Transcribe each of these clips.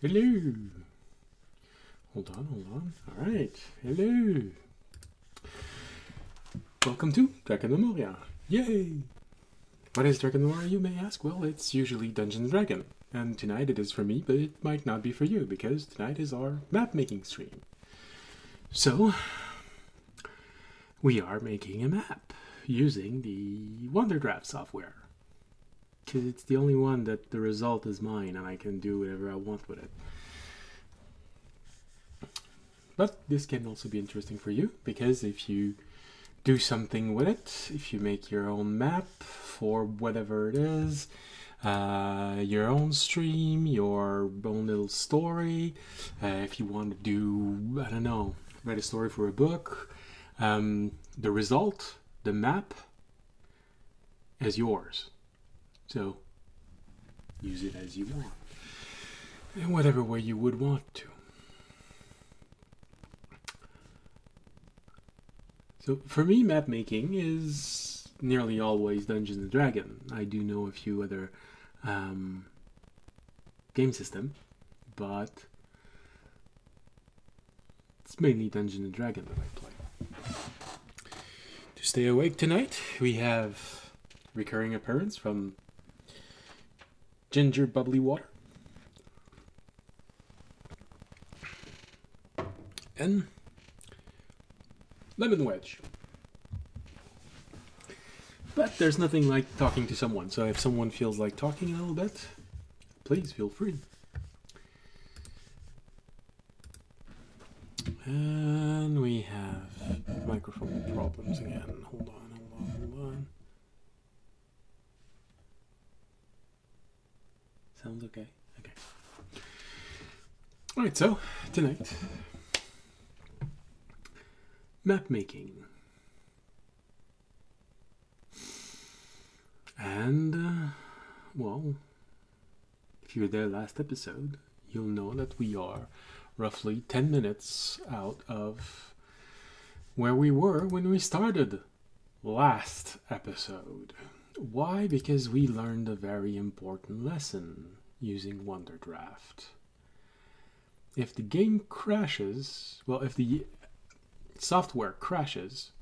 Hello. Hold on. Alright. Hello. Welcome to Drakenmemoria. Yay! What is Drakenmemoria, you may ask? Well, it's usually Dungeons & Dragons. And tonight it is for me, but it might not be for you, because tonight is our map-making stream. So, we are making a map using the WonderDraft software. Because it's the only one that the result is mine and I can do whatever I want with it. But this can also be interesting for you, because if you do something with it, if you make your own map for whatever it is, your own stream, your own little story, if you want to do, I don't know, write a story for a book, the result, the map, is yours. So, use it as you want, in whatever way you would want to. So, for me, map making is nearly always Dungeons & Dragons. I do know a few other game systems, but it's mainly Dungeons & Dragons that I play. To stay awake tonight, we have recurring appearance from Ginger Bubbly Water and Lemon Wedge. But there's nothing like talking to someone, so if someone feels like talking a little bit, please feel free. And we have microphone problems again. Hold on. Sounds okay? Okay. Alright, so, tonight, map making. And, well, if you were there last episode, you'll know that we are roughly 10 minutes out of where we were when we started last episode. Why? Because we learned a very important lesson using WonderDraft. If the game crashes, well, if the software crashes,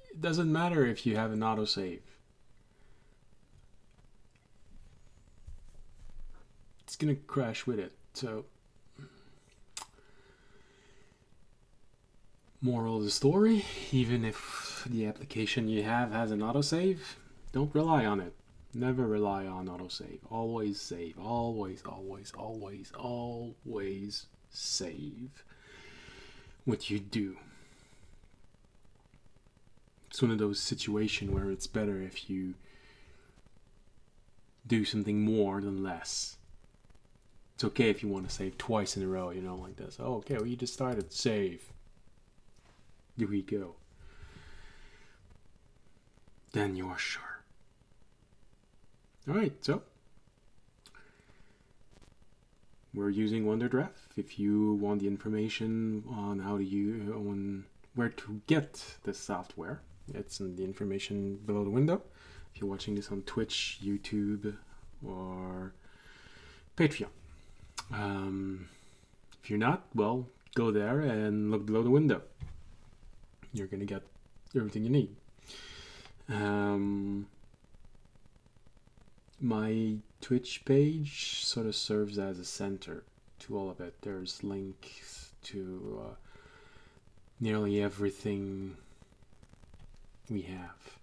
it doesn't matter if you have an autosave. It's gonna crash with it. So, moral of the story, even if the application you have has an autosave, don't rely on it. Never rely on autosave. Always save. Always save what you do. It's one of those situations where it's better if you do something more than less. It's okay if you want to save twice in a row, you know, like this. Oh, okay, well, you just started. Save. Here we go. Then you're sure. Alright, so we're using WonderDraft. If you want the information on how to use, on where to get this software, it's in the information below the window. If you're watching this on Twitch, YouTube, or Patreon. If you're not, well, go there and look below the window. You're gonna get everything you need. My Twitch page sort of serves as a center to all of it. There's links to nearly everything we have.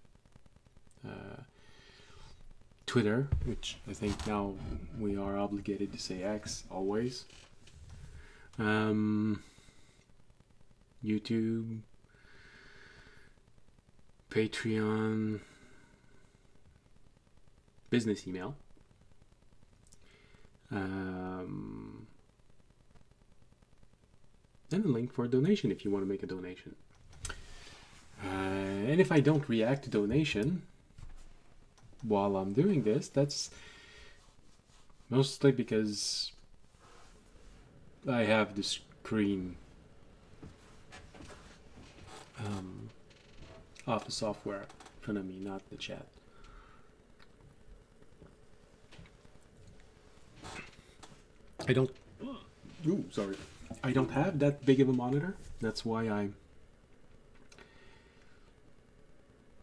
Twitter, which I think now we are obligated to say X always. YouTube, Patreon, business email, and a link for a donation if you want to make a donation. And if I don't react to donation while I'm doing this, that's mostly because I have the screen off the software in front of me, not the chat. I don't. Ooh, sorry. I don't have that big of a monitor. That's why I.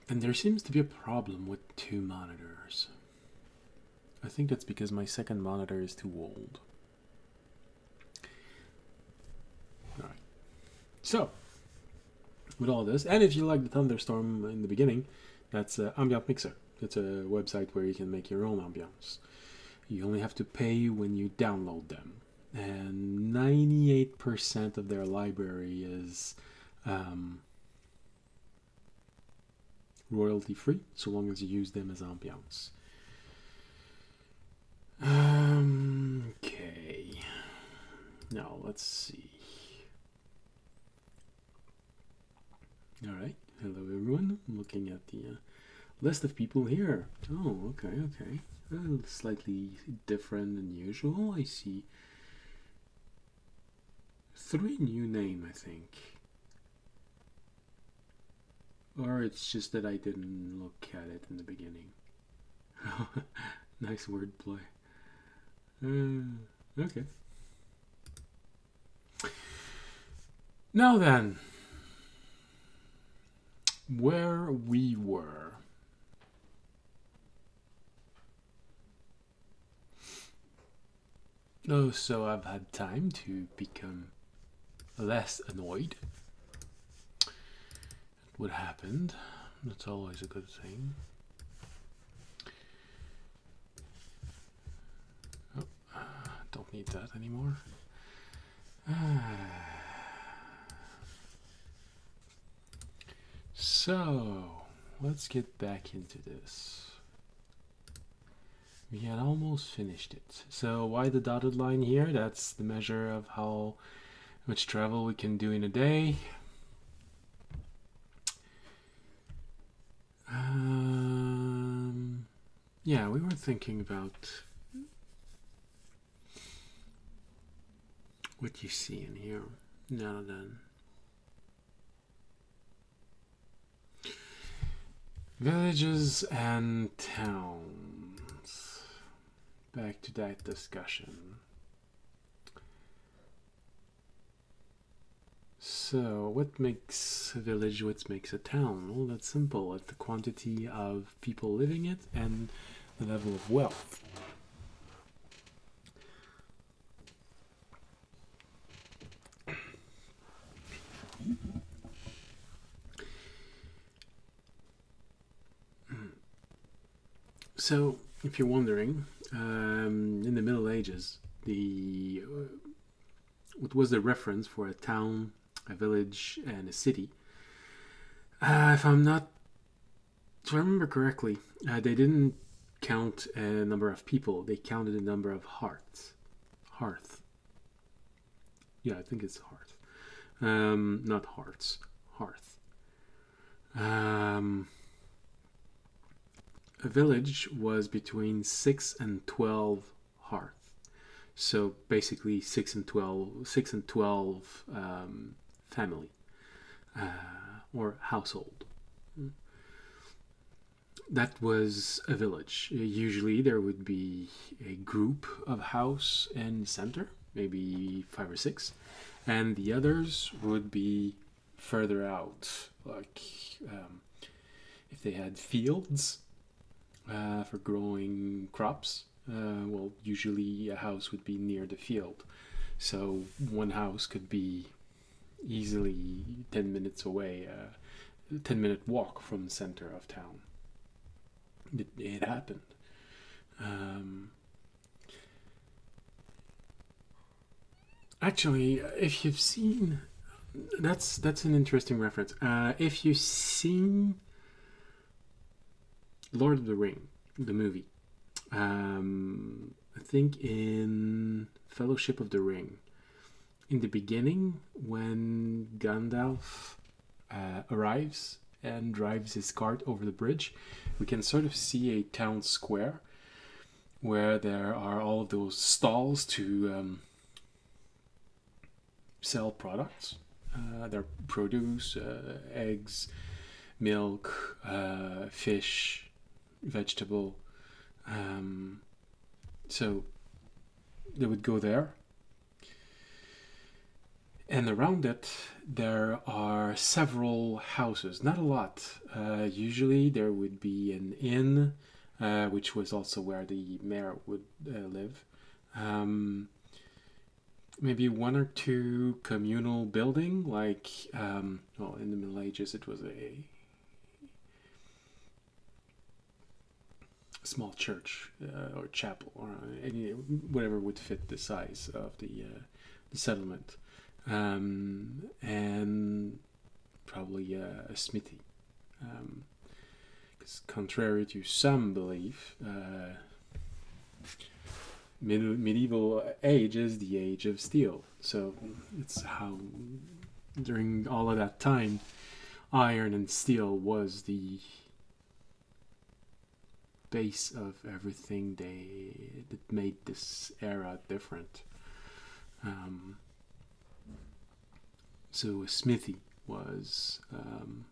And there seems to be a problem with 2 monitors. I think that's because my second monitor is too old. Alright. So, with all this, and if you like the thunderstorm in the beginning, that's Ambient Mixer. It's a website where you can make your own ambience. You only have to pay when you download them. And 98% of their library is royalty free, so long as you use them as ambience. Okay. Now let's see. Alright, hello everyone. I'm looking at the list of people here. Oh, okay. Slightly different than usual. I see 3 new names, I think. Or it's just that I didn't look at it in the beginning. Nice wordplay. Okay. Now then, where we were. Oh, so I've had time to become less annoyed at what happened. That's always a good thing. Oh, don't need that anymore. So, let's get back into this. We had almost finished it. So why the dotted line here? That's the measure of how much travel we can do in a day. Yeah, we were thinking about what you see in here. Now then. Villages and towns. Back to that discussion. So, what makes a village, what makes a town? Well, that's simple. It's the quantity of people living it and the level of wealth. So, if you're wondering, in the Middle Ages, what was the reference for a town, a village, and a city? If I remember correctly, they didn't count a number of people. They counted the number of hearths. Hearth. Yeah, I think it's hearth. Not hearts. Hearth. A village was between 6 and 12 hearths. So basically 6 and 12 family or household. That was a village. Usually there would be a group of house in the center, maybe 5 or 6, and the others would be further out, like if they had fields for growing crops. Well, usually a house would be near the field. So one house could be easily 10 minutes away, a 10-minute walk from the center of town. It happened. Actually, if you've seen... That's an interesting reference. If you've seen Lord of the Ring, the movie, I think in Fellowship of the Ring, in the beginning, when Gandalf arrives and drives his cart over the bridge, we can sort of see a town square where there are all of those stalls to sell products. Their produce, eggs, milk, fish, vegetable. So they would go there And around it, there are several houses. Not a lot. Usually, there would be an inn, which was also where the mayor would live. Maybe one or two communal building, like well, in the Middle Ages, it was a small church or chapel or any whatever would fit the size of the settlement, and probably a smithy. Because contrary to some belief, medieval age is the age of steel. So it's how during all of that time, iron and steel was the base of everything that made this era different. So a smithy was an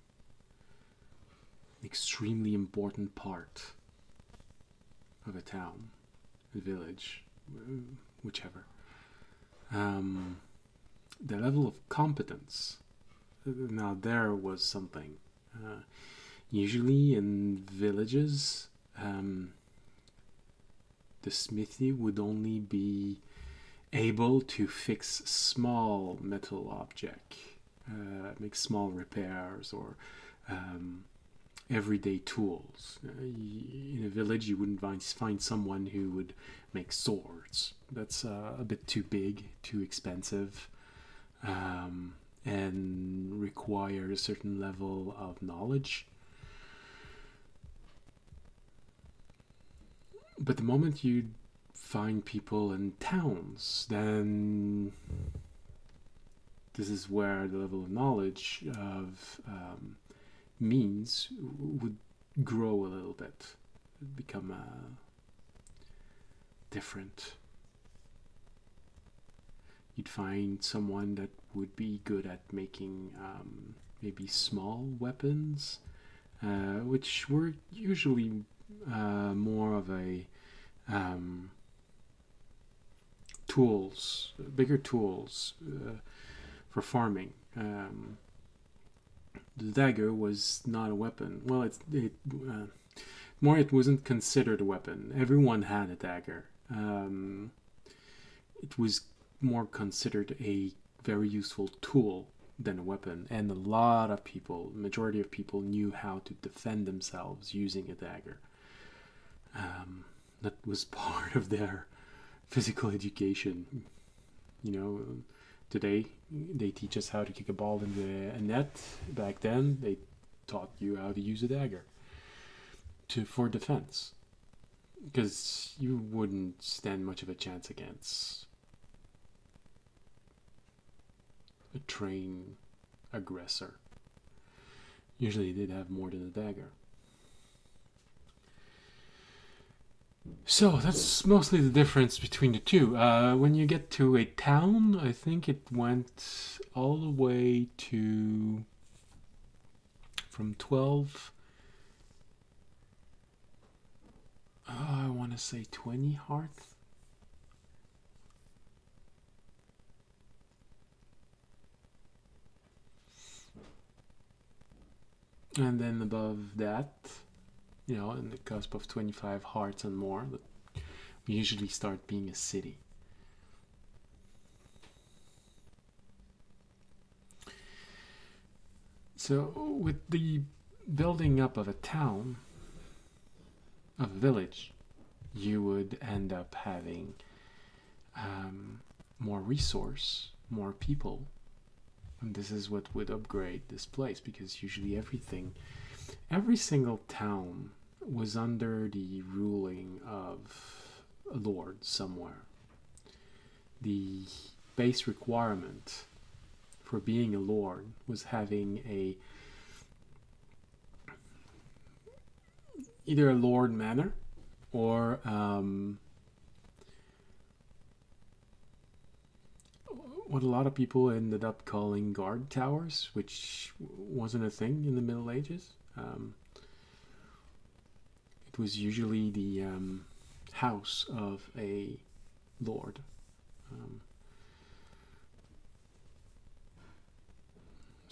extremely important part of a town, a village, whichever. The level of competence, now there was something. Usually in villages, the smithy would only be able to fix small metal object, make small repairs or everyday tools. In a village, you wouldn't find someone who would make swords. That's a bit too big, too expensive, and require a certain level of knowledge. But the moment you find people in towns, then this is where the level of knowledge of means would grow a little bit, become different. You'd find someone that would be good at making maybe small weapons, which were usually more of a tools, bigger tools for farming. The dagger was not a weapon. Well, it wasn't considered a weapon. Everyone had a dagger. It was more considered a very useful tool than a weapon, and a lot of people, majority of people, knew how to defend themselves using a dagger. That was part of their physical education. You know, today they teach us how to kick a ball into a net. Back then, they taught you how to use a dagger for defense, because you wouldn't stand much of a chance against a trained aggressor. Usually, they'd have more than a dagger. So that's mostly the difference between the two. When you get to a town, I think it went all the way to from 12. I want to say 20 hearth. And then above that, you know, in the cusp of 25 hearts and more, we usually start being a city. So with the building up of a town, of a village, you would end up having more resource, more people. And this is what would upgrade this place, because usually every single town was under the ruling of a lord somewhere. The base requirement for being a lord was having either a lord manor or what a lot of people ended up calling guard towers, which wasn't a thing in the Middle Ages. It was usually the house of a lord.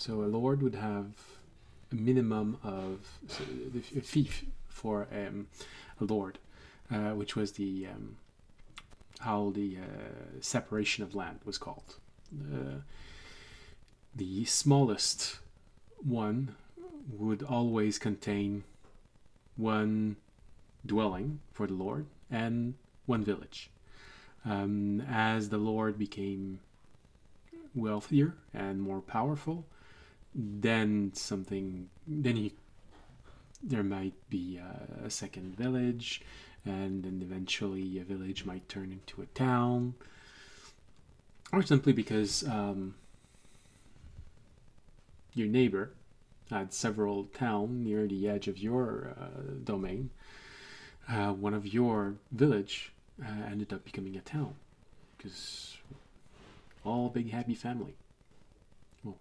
So a lord would have a minimum of a fief for a lord, which was the how the separation of land was called. The smallest one would always contain one dwelling for the lord and one village. As the lord became wealthier and more powerful, then there might be a second village, and then eventually a village might turn into a town, or simply because your neighbor had several towns near the edge of your domain. One of your village ended up becoming a town, because all big happy family. Well,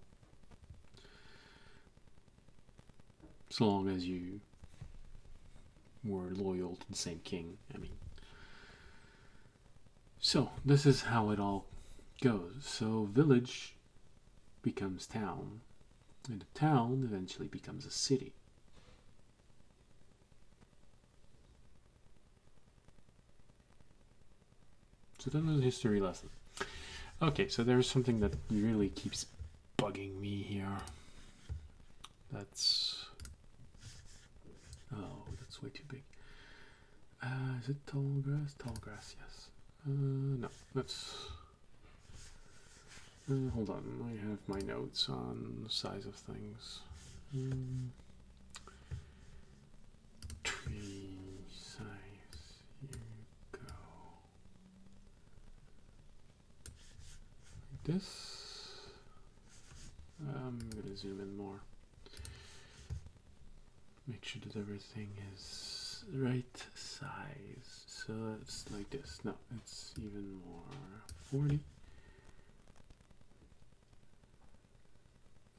so long as you were loyal to the same king, I mean. So this is how it all goes. So village becomes town, and the town eventually becomes a city. So that was a history lesson. Okay, so there's something that really keeps bugging me here. That's... oh, that's way too big. Is it tall grass? Tall grass, yes. No, that's... hold on, I have my notes on the size of things. Tree size, here you go. Like this. I'm gonna zoom in more. Make sure that everything is right size. So it's like this. No, it's even more. 40.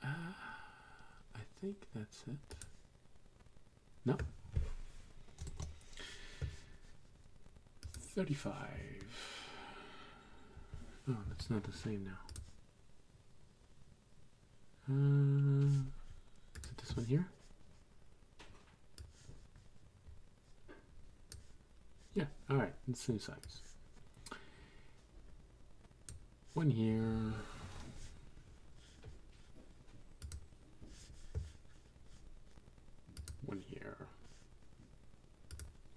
I think that's it. No. 35. Oh, that's not the same now. Is it this one here? Yeah, alright, it's the same size. One here. One here.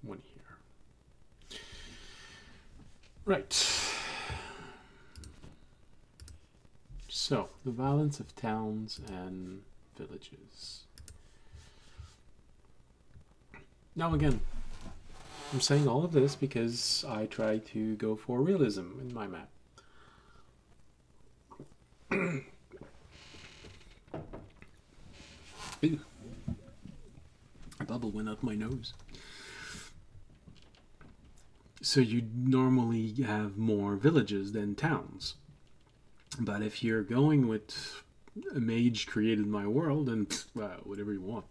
One here. Right. So, the balance of towns and villages. Now again, I'm saying all of this because I try to go for realism in my map. Ew. A bubble went up my nose. So you normally have more villages than towns. But if you're going with a mage created my world, then whatever you want.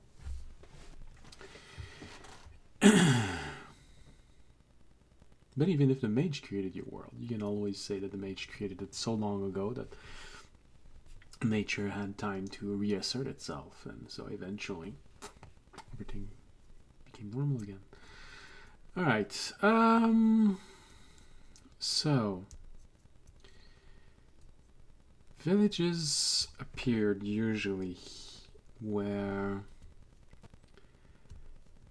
But even if the mage created your world, you can always say that the mage created it so long ago that nature had time to reassert itself, and so eventually everything became normal again. Alright, so villages appeared usually where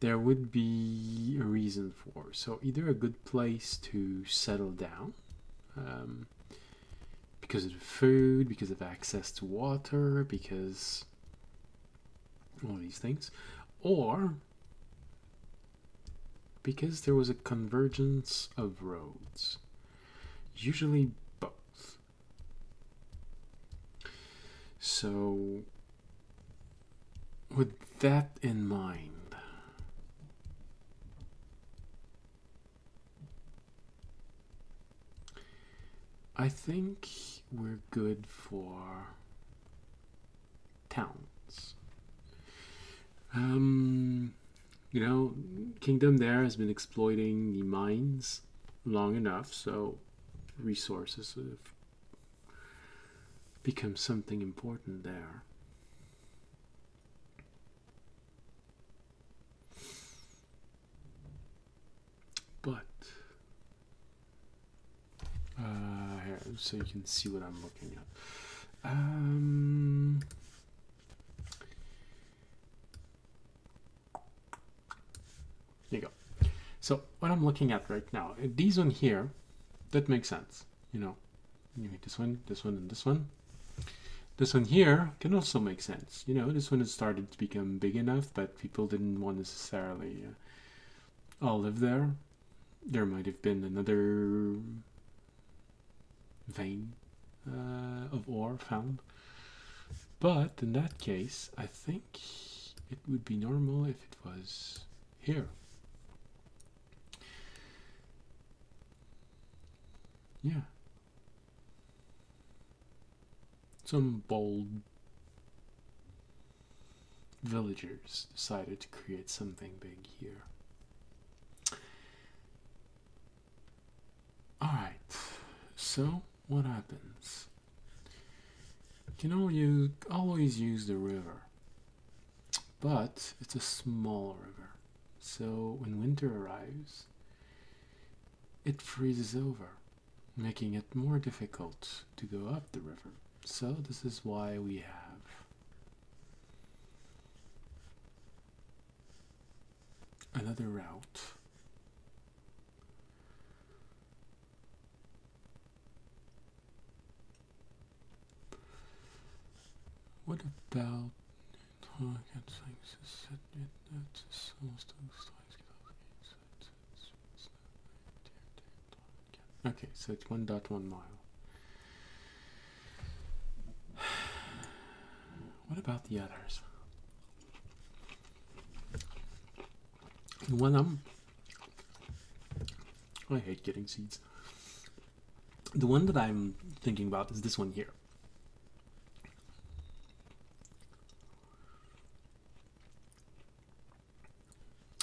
there would be a reason for. So either a good place to settle down, because of food, because of access to water, because all these things, or because there was a convergence of roads. Usually both. So with that in mind, I think we're good for towns. You know, Kingdom there has been exploiting the mines long enough, so resources have become something important there. so you can see what I'm looking at. Here you go. So what I'm looking at right now, these one here, that makes sense. You know, you make this one, and this one. This one here can also make sense. You know, this one has started to become big enough that people didn't want necessarily all live there. There might have been another vein of ore found. But in that case, I think it would be normal if it was here. Yeah. Some bold villagers decided to create something big here. Alright, so what happens? You know, you always use the river, but it's a small river. So when winter arrives, it freezes over, making it more difficult to go up the river. So this is why we have another route. What about okay, so it's 1.1 mile. What about the others? The one I hate getting seeds. The one that I'm thinking about is this one here.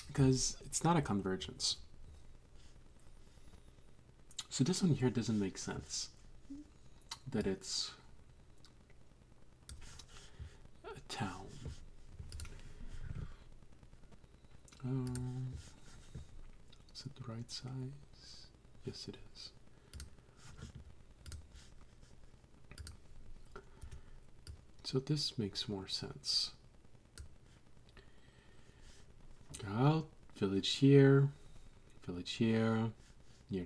Because it's not a convergence. So this one here doesn't make sense. That it's a town. Is it the right size? Yes, it is. So this makes more sense. Out, village here, near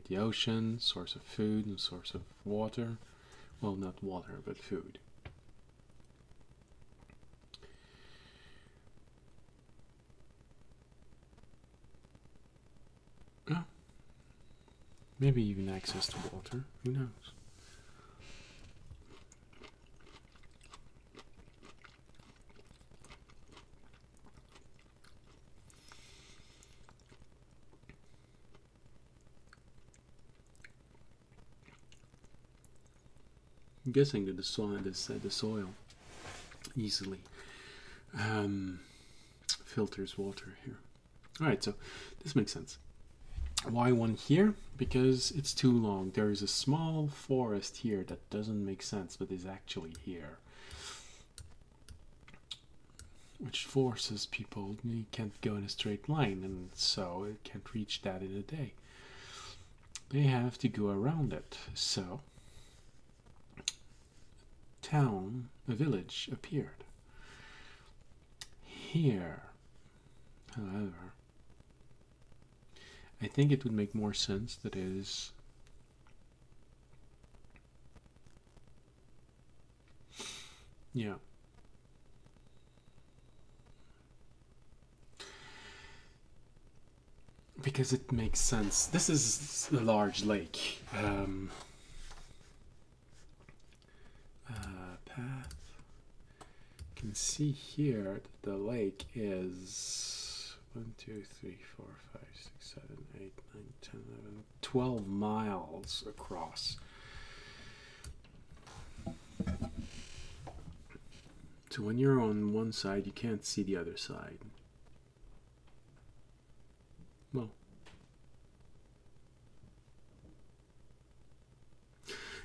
the ocean, source of food and source of water. Well, not water, but food. Oh, maybe even access to water, who knows? I'm guessing that the soil easily filters water here. Alright, so this makes sense. Why one here? Because it's too long. There is a small forest here that doesn't make sense, but is actually here. Which forces people, you can't go in a straight line, and so it can't reach that in a day. They have to go around it. So a village appeared. Here, however, I think it would make more sense that it is because it makes sense. This is a large lake. Path. You can see here that the lake is 1, 2, 3, 4, 5, 6, 7, 8, 9, 10, 11, 12 miles across. So when you're on one side, you can't see the other side. Well,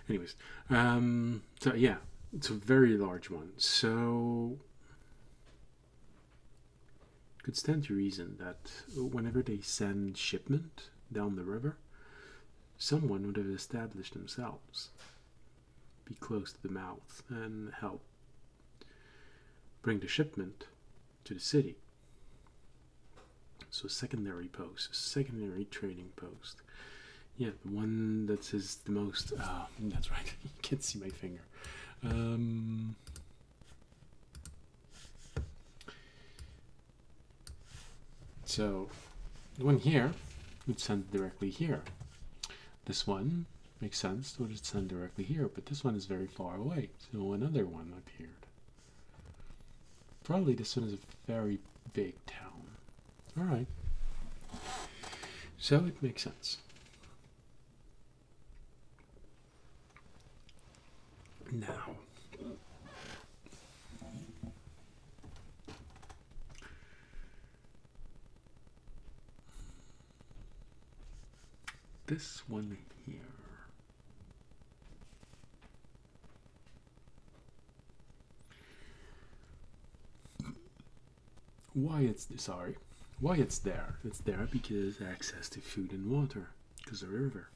anyways, so yeah, it's a very large one. So it could stand to reason that whenever they send shipment down the river, someone would have established themselves. be close to the mouth and help bring the shipment to the city. So secondary post, secondary trading post. Yeah, the one that is the most. That's right. You can't see my finger. So the one here would send directly here. This one makes sense to just send directly here, but this one is very far away. So another one appeared. Probably this one is a very big town. Alright. So it makes sense. Now, this one here. Why it's there? It's there because access to food and water, because of the river.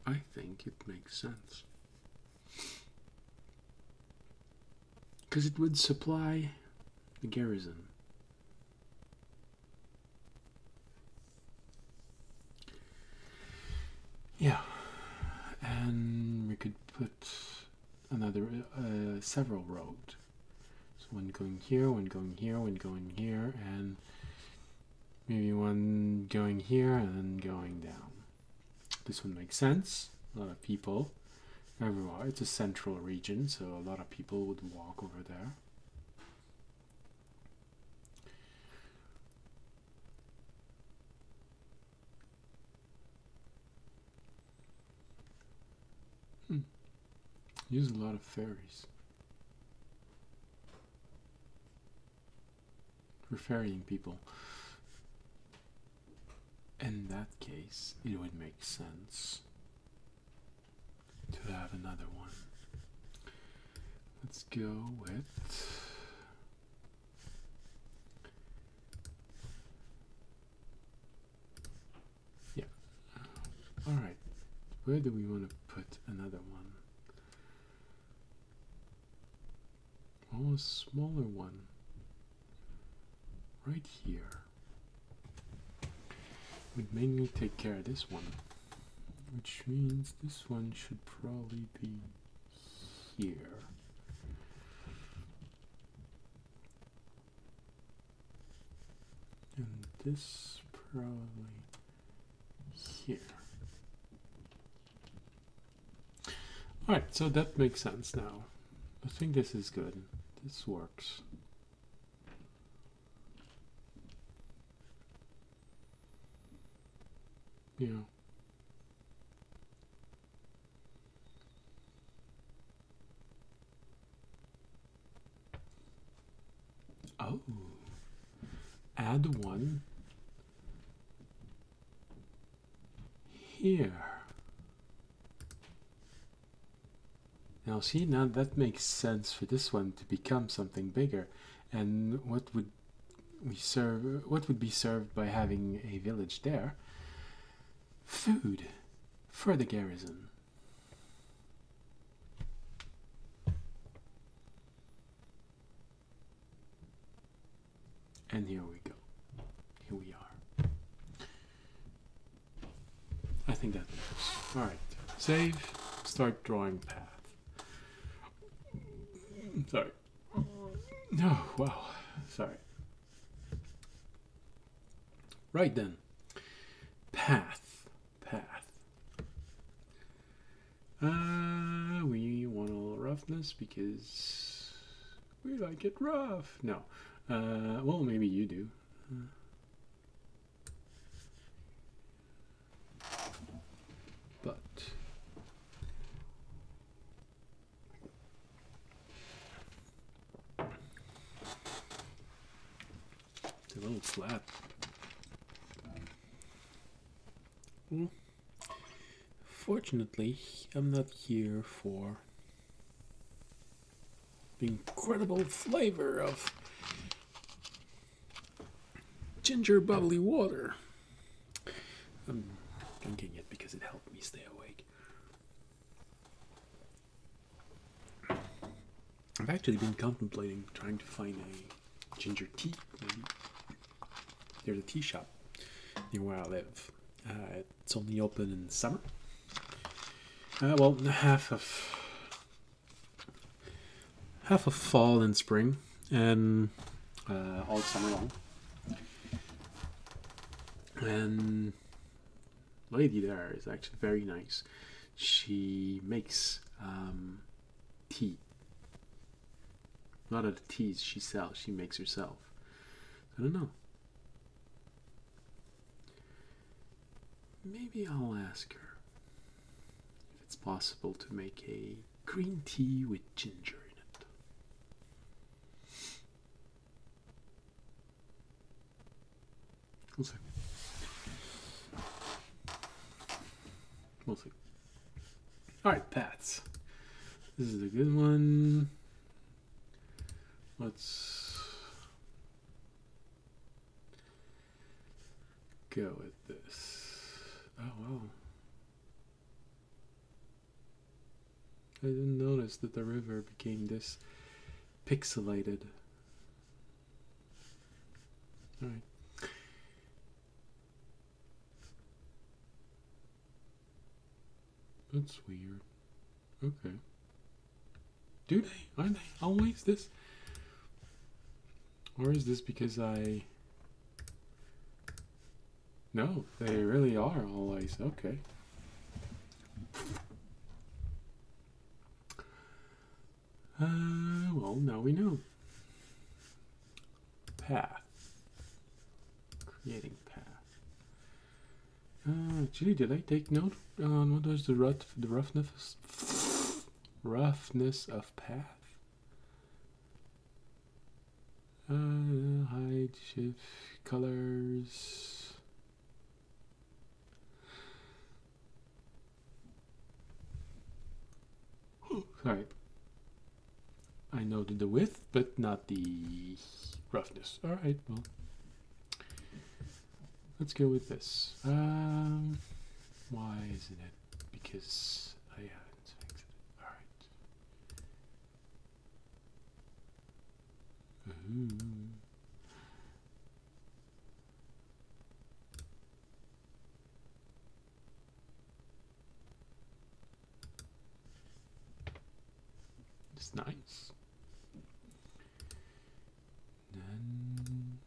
I think it makes sense. Because it would supply the garrison. Yeah. And we could put another, several roads. So one going here, one going here, one going here, and maybe one going here and then going down. This one makes sense. A lot of people everywhere. It's a central region, so a lot of people would walk over there. Use a lot of ferries for ferrying people. In that case, it would make sense to have another one. Let's go with alright. Where do we want to put another one? Oh, a smaller one. Right here. Would mainly take care of this one. Which means this one should probably be here. And this probably here. Alright, so that makes sense now. I think this is good. This works. Yeah. Oh. Add one here. Now see, now that makes sense for this one to become something bigger. And what would we serve? What would be served by having a village there? Food for the garrison. And here we go. Here we are. I think that works. Alright. Save. Start drawing path. Sorry. Oh, wow. Sorry. Right then. Path. We want a little roughness because we like it rough. No. Well, maybe you do. But it's a little flat. Well, fortunately, I'm not here for the incredible flavor of ginger bubbly water. I'm drinking it because it helped me stay awake. I've actually been contemplating trying to find a ginger tea. Maybe there's a tea shop near where I live. It's only open in summer. Well, half of fall and spring, and all summer long. And the lady there is actually very nice. She makes tea. A lot of the teas she sells, she makes herself. I don't know. Maybe I'll ask her if it's possible to make a green tea with ginger in it. We'll see. We'll see. Alright, paths. This is a good one. Let's go with this. Oh, wow. I didn't notice that the river became this pixelated. Alright. That's weird. Okay. Do they? Are they always this? Or is this because I... No, they really are always. Okay. Well, now we know. Path. Creating path. Actually, did I take note on what was the roughness of path? Hide, shift, colors. Sorry. I noted the width, but not the roughness. Alright, well. Let's go with this. Why isn't it? Because I haven't fixed it. Alright. It's nice. Then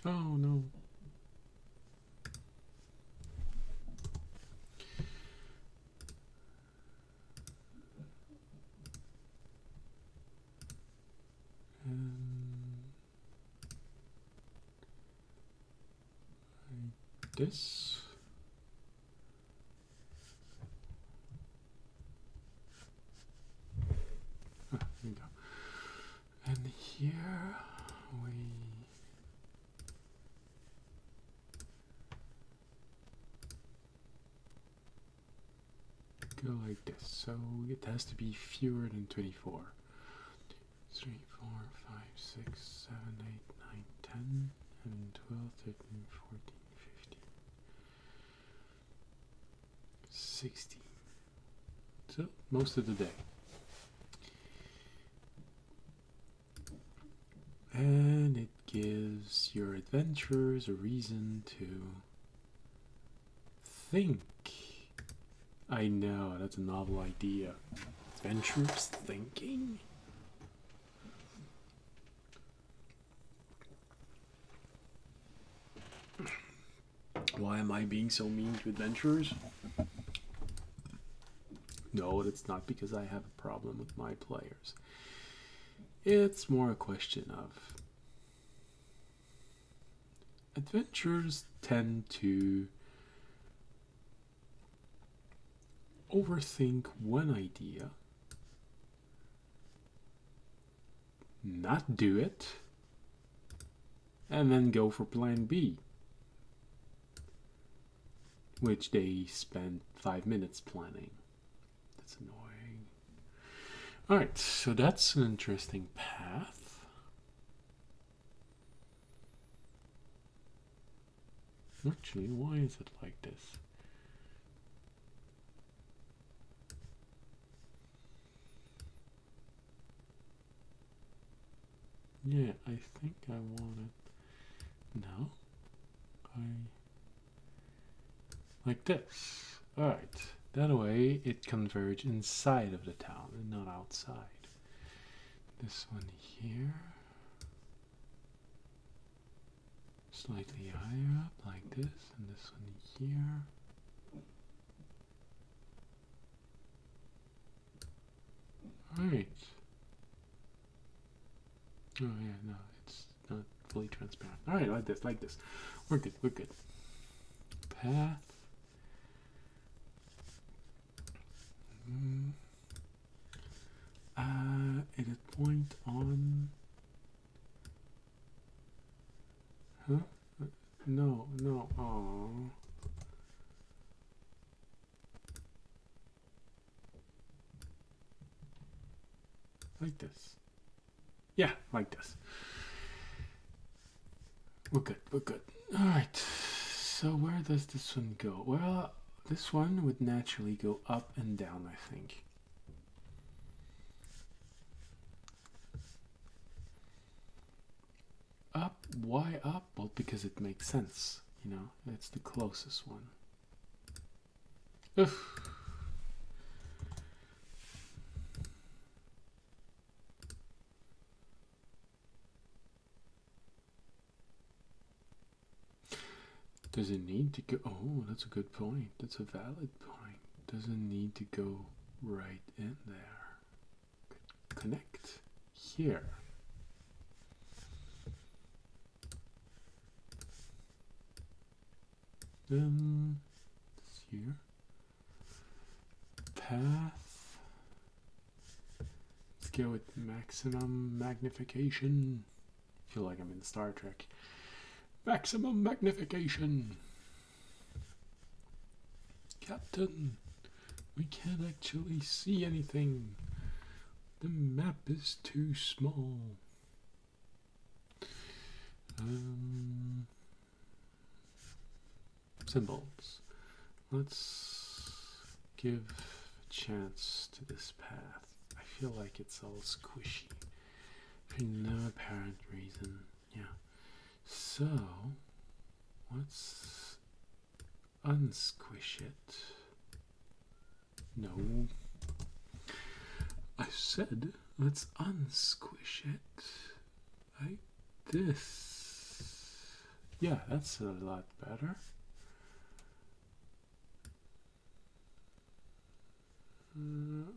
oh no. Like this. There we go. And here we go like this. So it has to be fewer than 24. 3, 4, 5, 6, 7, 8, 9, 10, 11, 12, 13, 14, 15, 16. So most of the day. And it gives your adventurers a reason to think. I know, that's a novel idea. Adventurers thinking? Why am I being so mean to adventurers? No, it's not because I have a problem with my players. It's more a question of adventurers tend to overthink one idea, not do it, and then go for plan B, which they spend 5 minutes planning. That's annoying. Alright, so that's an interesting path. Actually, why is it like this? Yeah, I think I want it. No, like this. Alright, that way it converges inside of the town and not outside. This one here. Slightly higher up, like this, and this one here. Alright. Oh yeah, no, it's not fully transparent. Alright, like this, like this. We're good, we're good. Path. Edit point on. Huh? No, no, oh. Like this. Yeah, like this. We're good, we're good. Alright, so where does this one go? Well, this one would naturally go up and down, I think. Up, why up? Well, because it makes sense, you know, it's the closest one. Oof. Does it need to go? Oh, that's a good point. That's a valid point. Does it need to go right in there? Connect here. Then it's here. Path. Let's go with maximum magnification. I feel like I'm in Star Trek. Maximum magnification. Captain, we can't actually see anything. The map is too small. Symbols. Let's give a chance to this path. I feel like it's all squishy for no apparent reason. Yeah. So let's unsquish it. No. I said let's unsquish it like this. Yeah, that's a lot better.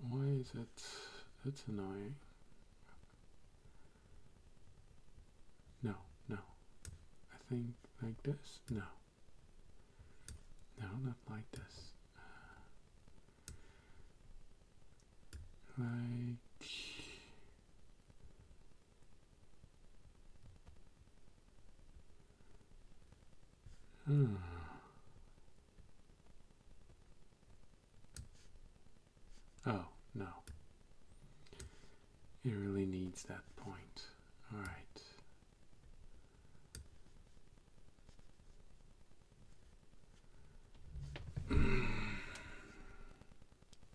Why is it? That's annoying. No, no. I think like this. No. No, not like this. Like. Oh, no. It really needs that point. Alright.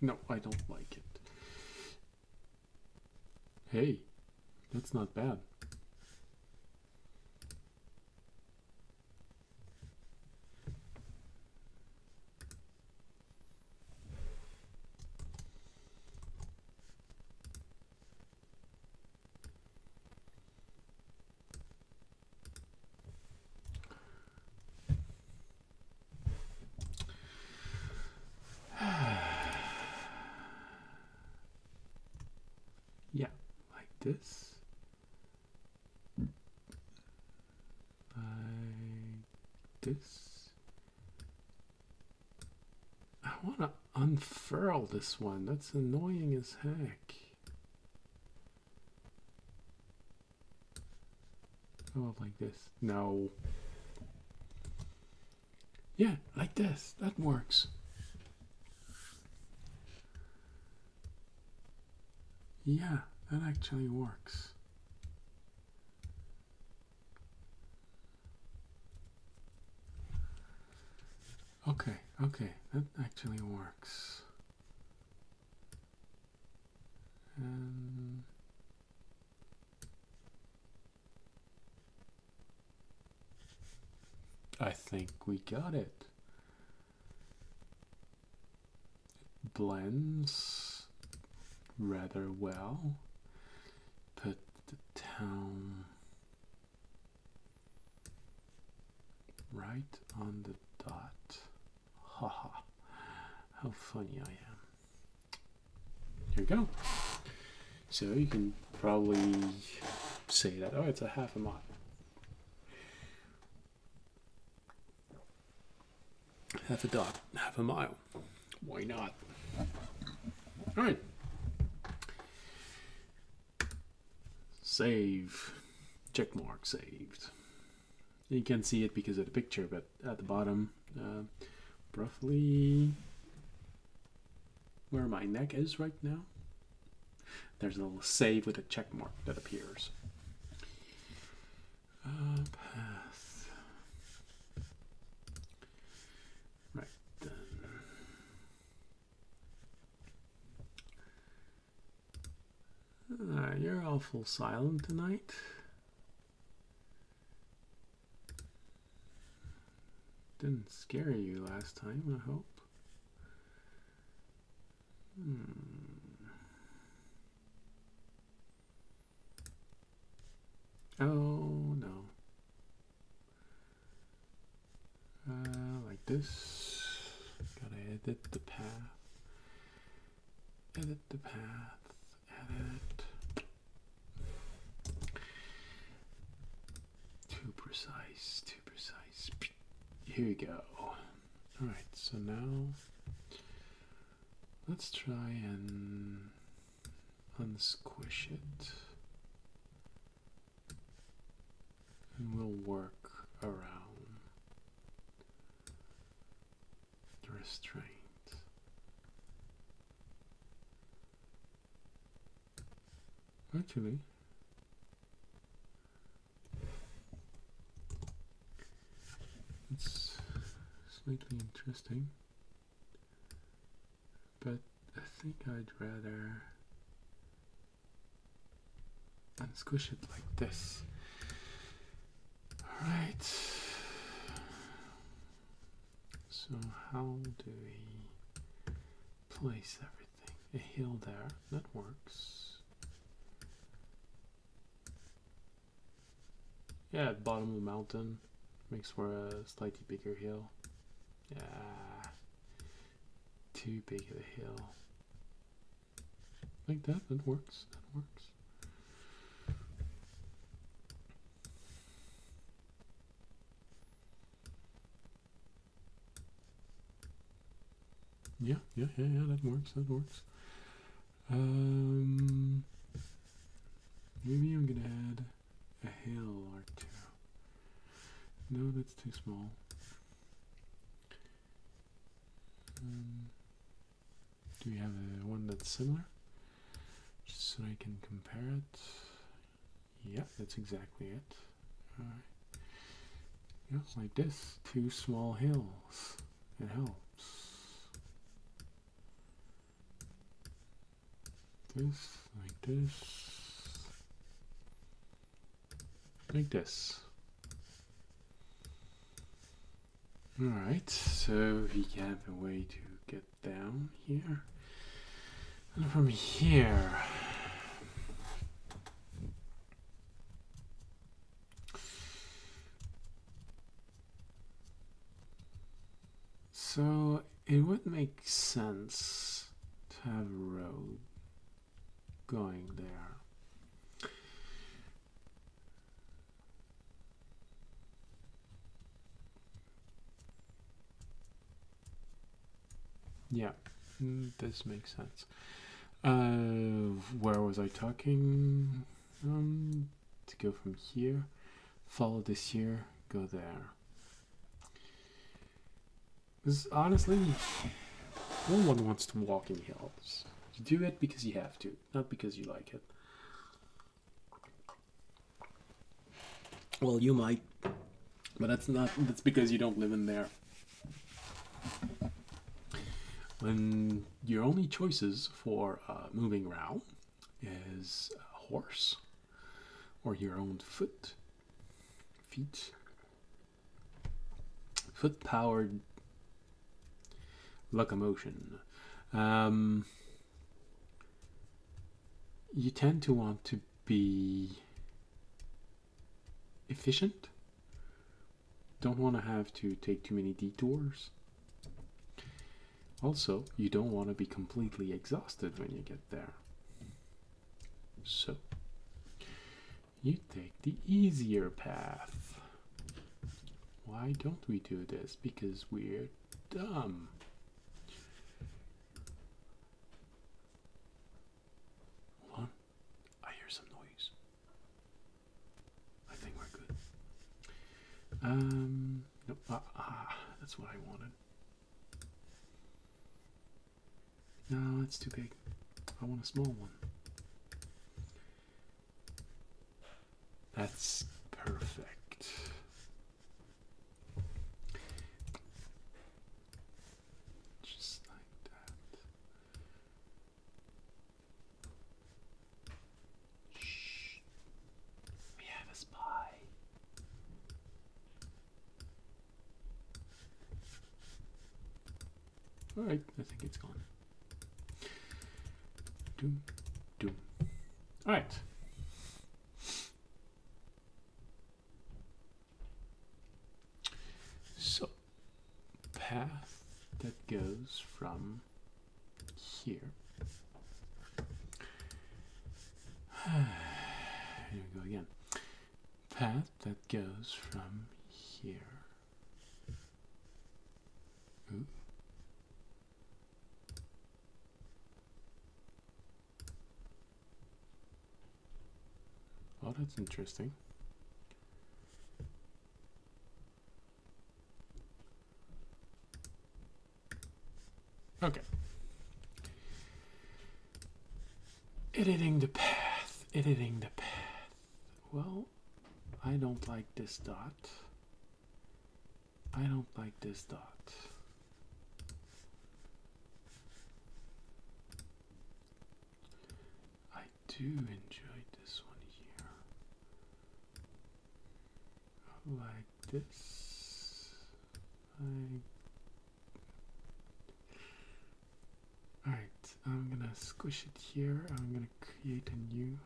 No, I don't like it. Hey, that's not bad. Yeah, like this. Like this. I want to unfurl this one. That's annoying as heck. How about like this? No. Yeah, like this. That works. Yeah, that actually works. Okay, okay, that actually works. And I think we got it. Blends rather well. Put the town right on the dot. Haha, how funny I am. Here we go. So you can probably say that, oh, it's a half a mile. Half a dot, half a mile. Why not? All right. Save. Check mark saved. You can't see it because of the picture, but at the bottom, roughly where my neck is right now, there's a little save with a check mark that appears. Path. Right then. You're awful silent tonight. Didn't scare you last time, I hope. Oh no. Like this. Gotta edit the path. Edit the path. Edit. Too precise, too precise. Here we go. Alright, so now let's try and unsquish it. And we'll work around the restraint. Actually, it's slightly interesting, but I think I'd rather unsquish it like this. Alright, so how do we place everything? A hill there, that works. Yeah, at the bottom of the mountain makes for a slightly bigger hill. Yeah, too big of a hill. Like that, that works, that works. Yeah, that works, that works. Maybe I'm gonna add a hill or two. No, that's too small. Do we have one that's similar? Just so I can compare it. Yeah, that's exactly it. Alright. Yeah, like this. Two small hills. It helps. This, like this. Like this. Alright, so we have a way to get down here. And from here, so it would make sense to have a road going there. Yeah, this makes sense. Where was I talking? To go from here, follow this here, go there. Because honestly, no one wants to walk in hills. You do it because you have to, not because you like it. Well, you might, but that's because you don't live in there. When your only choices for moving around is a horse or your own foot-powered locomotion, you tend to want to be efficient. Don't want to have to take too many detours. Also, you don't want to be completely exhausted when you get there. So, you take the easier path. Why don't we do this? Because we're dumb. Hold on. I hear some noise. I think we're good. Nope. That's what I wanted. No, it's too big. I want a small one. That's perfect. Just like that. Shh. We have a spy. Alright, I think it's gone. Doom, doom. Alright. So, path that goes from here. Here we go again. Path that goes from here. Ooh. Oh, that's interesting. Okay. Editing the path. Editing the path. Well, I don't like this dot. I don't like this dot. I do enjoy this one here. Like this. Alright, I'm gonna squish it here. I'm gonna create a new.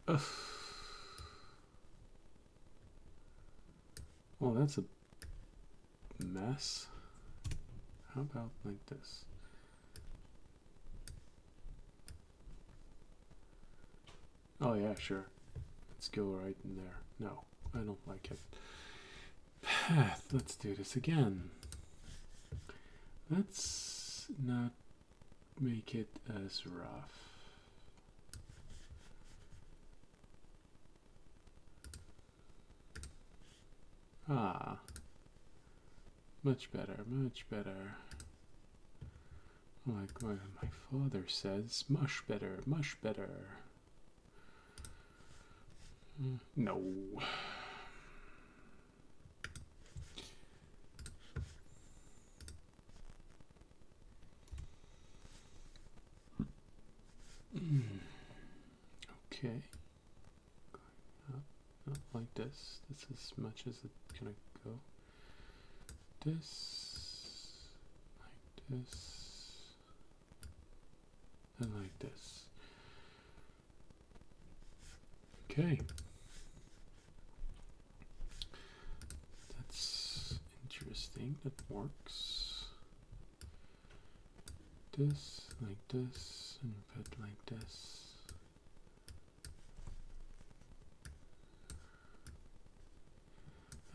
Ugh. Well, that's a mess. How about like this? Oh yeah, sure. Let's go right in there. No, I don't like it. Path. Let's do this again. Let's not make it as rough. Ah, much better, much better. Like what my father says, much better, much better. No. Okay. Not like this. This is as much as it's gonna go. This, like this, and like this. Okay. That's interesting. That works. This, like this, and put like this.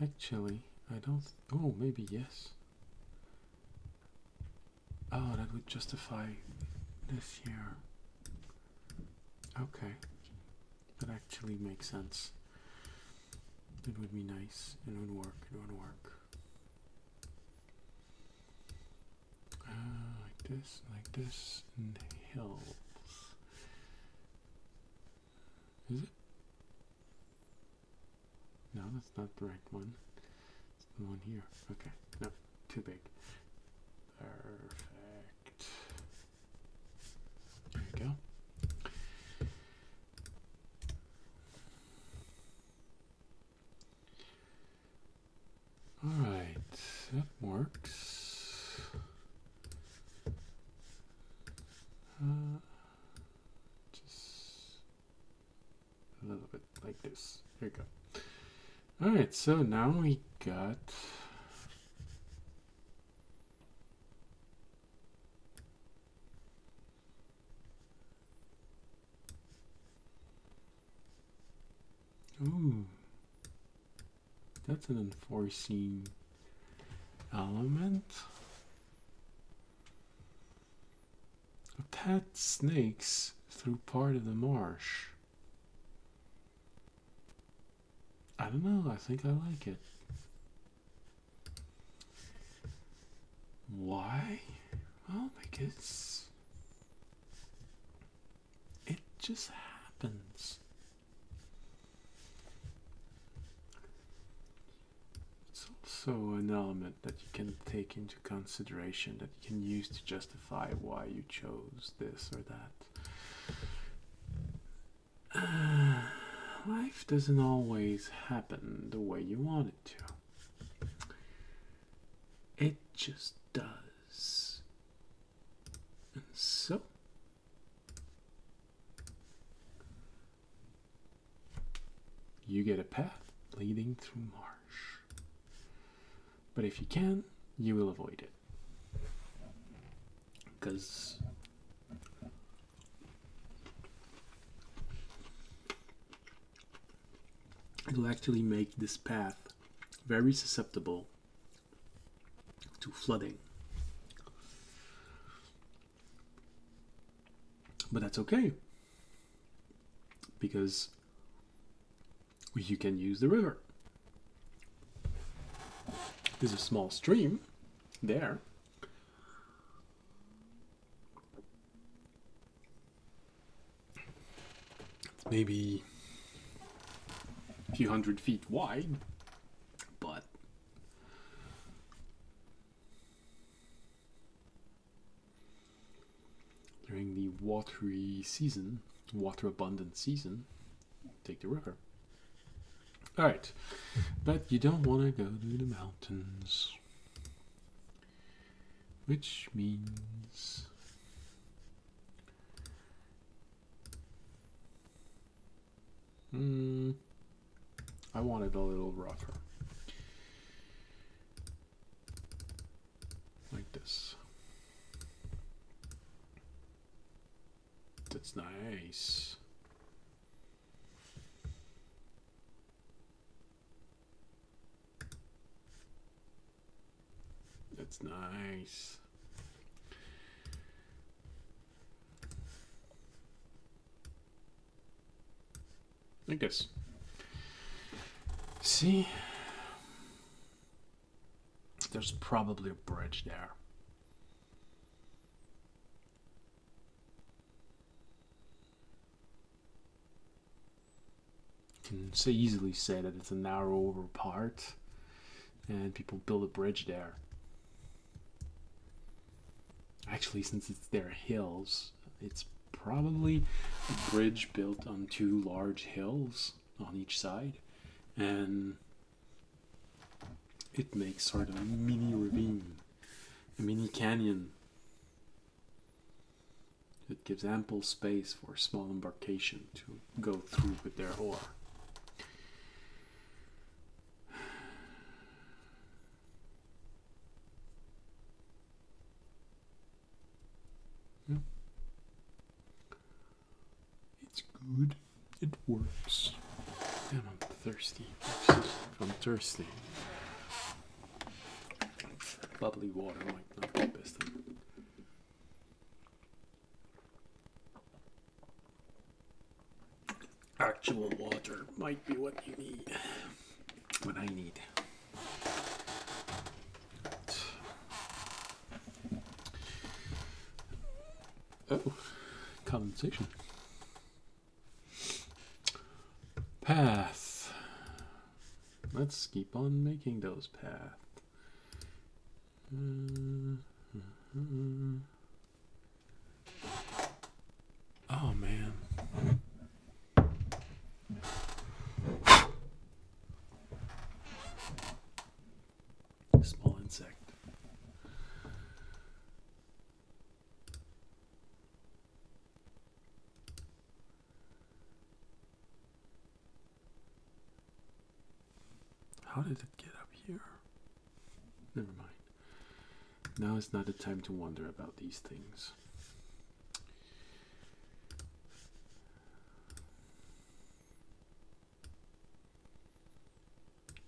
Actually, I don't. Oh, maybe yes. Oh, that would justify this here. Okay. That actually makes sense. It would be nice. It would work. It would work. Like this, and hills. Is it? No, that's not the right one. It's the one here. Okay. No, too big. Perfect. There you go. Alright, that works. Just a little bit like this. There you go. Alright, so now we got ooh, that's an unforeseen element. A pet snakes through part of the marsh. I don't know, I think I like it. Why? Well, because it just happens. It's also an element that you can take into consideration, that you can use to justify why you chose this or that. Life doesn't always happen the way you want it to. It just does. And so, you get a path leading through marsh. But if you can, you will avoid it. Because it'll actually make this path very susceptible to flooding. But that's okay, because you can use the river. There's a small stream there. It's maybe a few 100 feet wide, but during the watery season, water abundant season, take the river. Alright, but you don't want to go to the mountains, which means I want it a little rougher, like this. That's nice. That's nice. Like this. See? There's probably a bridge there. You can easily say that it's a narrower part and people build a bridge there. Actually, since it's their hills, it's probably a bridge built on two large hills on each side, and it makes sort of a mini ravine, a mini canyon. It gives ample space for a small embarkation to go through with their ore. It's good. It works. Damn, I'm thirsty. I'm thirsty. Bubbly water might not be the best thing. Actual water might be what you need. what I need. Oh, condensation. Path. Let's keep on making those paths. Oh man. Small insect. How did it get up here? Never mind. Now is not the time to wonder about these things.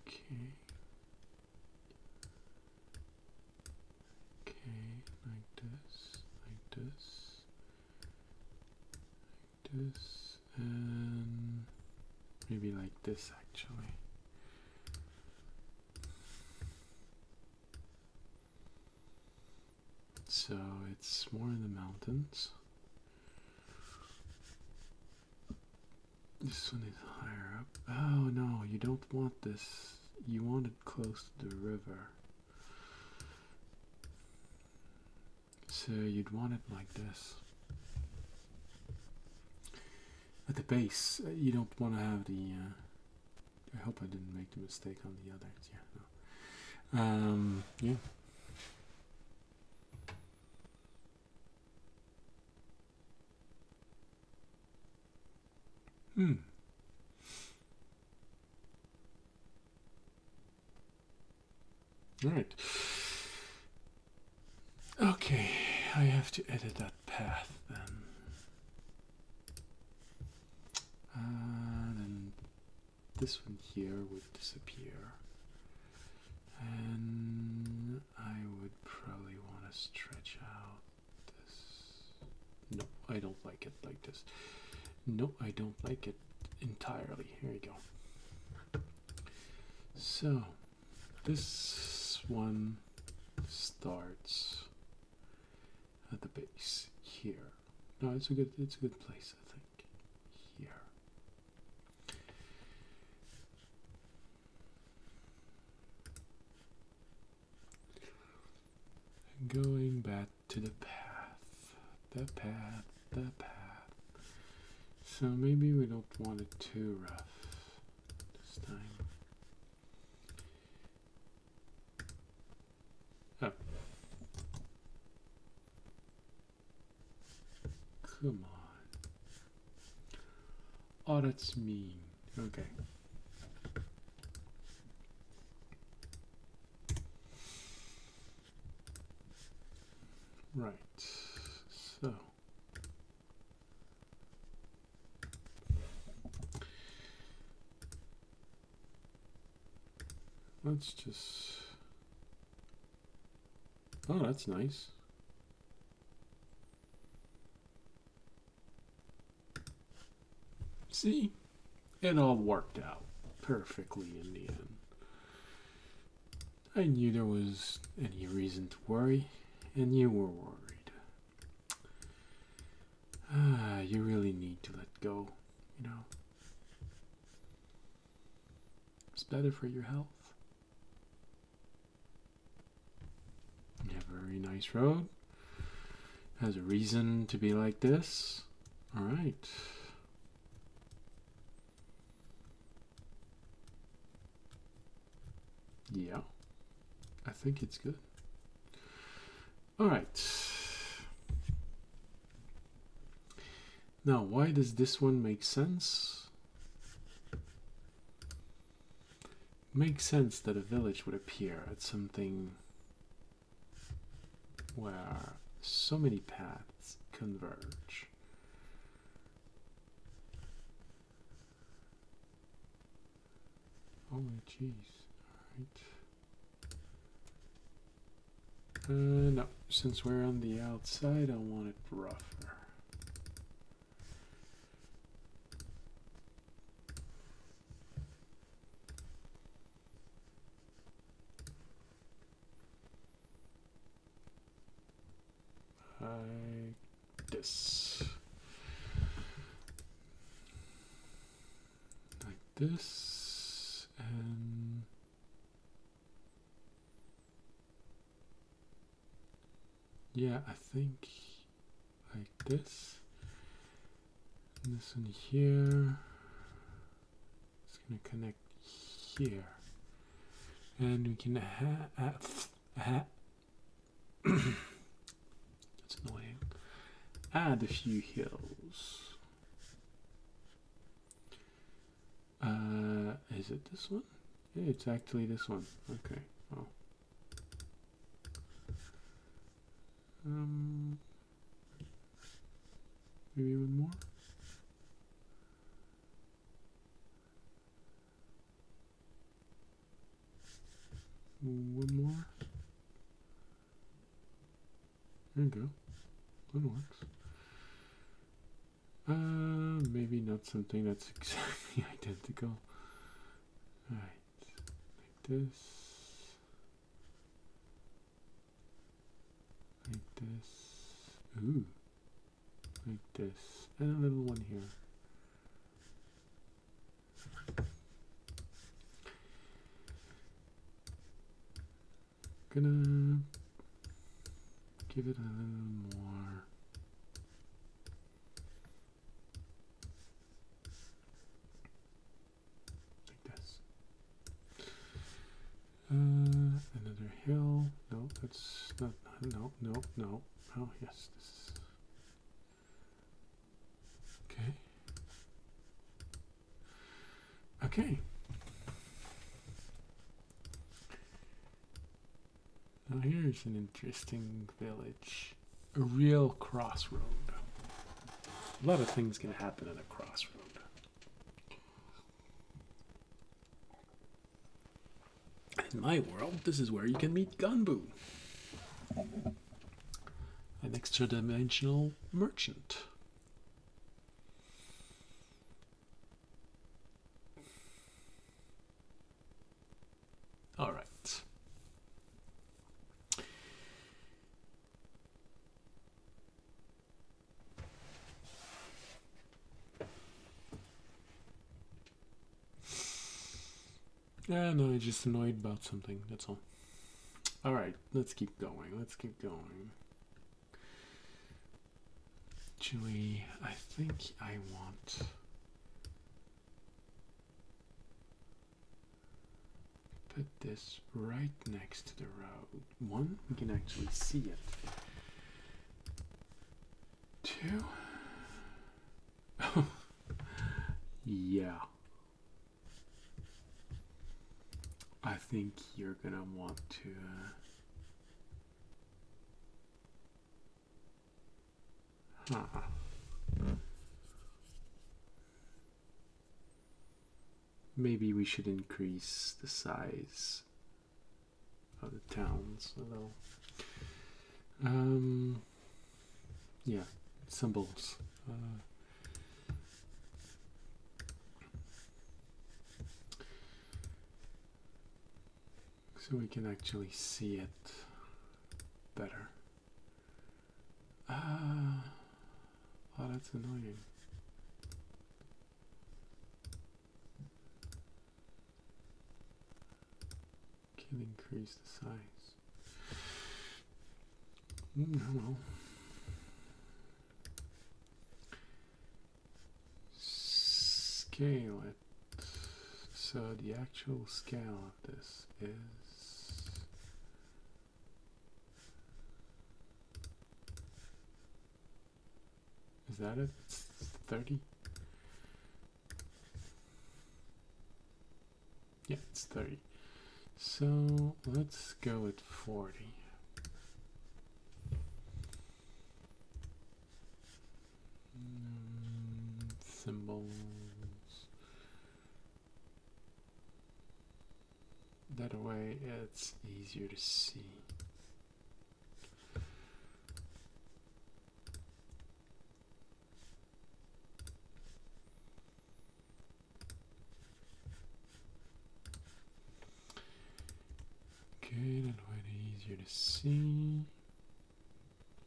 Okay. Okay, like this, and maybe like this actually. So it's more in the mountains. This one is higher up. Oh no, you don't want this. You want it close to the river. So you'd want it like this. At the base, you don't want to have the... I hope I didn't make the mistake on the others. Yeah, no. Yeah. Alright. Okay, I have to edit that path then. Then this one here would disappear. And I would probably want to stretch out this. No, I don't like it like this. No, I don't like it entirely. Here we go. So, this one starts at the base here. No, it's a good place, I think. Here. Going back to the path. The path. So maybe we don't want it too rough this time. Oh. Come on. Oh, that's mean. Okay. Right. So. Let's just... Oh, that's nice. See? It all worked out perfectly in the end. I knew there was any reason to worry, and you were worried. You really need to let go, you know. It's better for your health. You have a very nice road. Has a reason to be like this. All right. Yeah, I think it's good. All right. Now, why does this one make sense? Makes sense that a village would appear at something where so many paths converge. Oh my jeez. Alright. No, since we're on the outside, I want it rougher. this. Like this, and yeah, I think like this. And this one here. It's gonna connect here, and we can that's annoying. Add a few hills. Is it this one? Yeah, it's actually this one. Okay. Oh. Maybe one more. One more. There you go. That works. Maybe not something that's exactly identical. Alright, like this. Like this. Ooh. Like this. And a little one here. Gonna give it a little more. Like this. Another hill. No, that's not. No, no, no. Oh, yes, this is. Okay. Okay. Now here's an interesting village. A real crossroad. A lot of things can happen at a crossroad. In my world, this is where you can meet Gunbu, an extra-dimensional merchant. All right. Yeah, no, I'm just annoyed about something, that's all. Alright, let's keep going, let's keep going. Actually, I think I want... put this right next to the road. One, we can actually see it. Two... yeah. I think you're gonna want to maybe we should increase the size of the towns a little. Yeah, symbols. So we can actually see it better. Oh, that's annoying. Can increase the size. No. Scale it. So the actual scale of this is that it? It's 30? Yeah, it's 30. So let's go with 40. Symbols. That way it's easier to see. Okay, that way it's easier to see.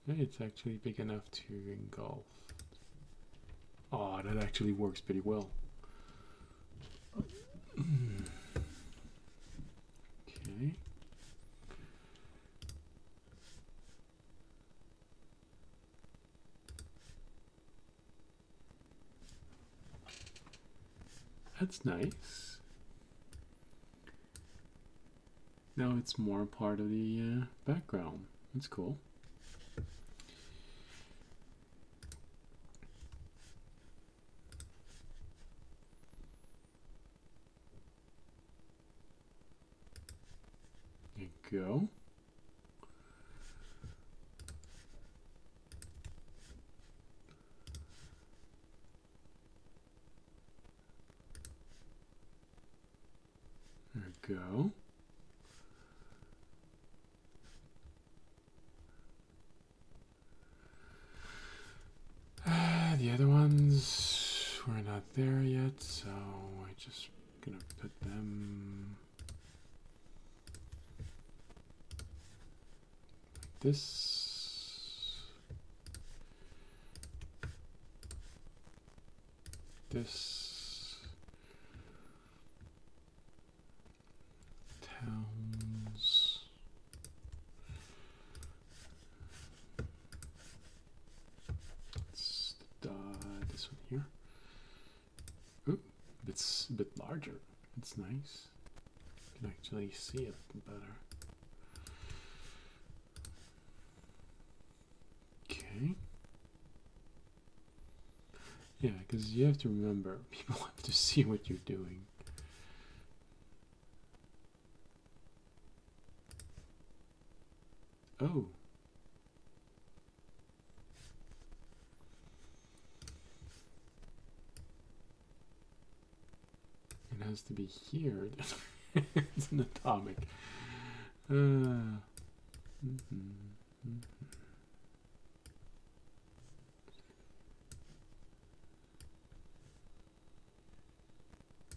It's actually big enough to engulf. Oh, that actually works pretty well. Okay. That's nice. Now it's more part of the background. That's cool. There you go. There we go. The other ones, we're not there yet, so I'm just gonna put them like this. This. Towns. Let's this one here. Ooh, it's a bit larger. It's nice. You can actually see it better. Okay. Yeah, because you have to remember, people have to see what you're doing. Oh. It has to be here. It's an atomic.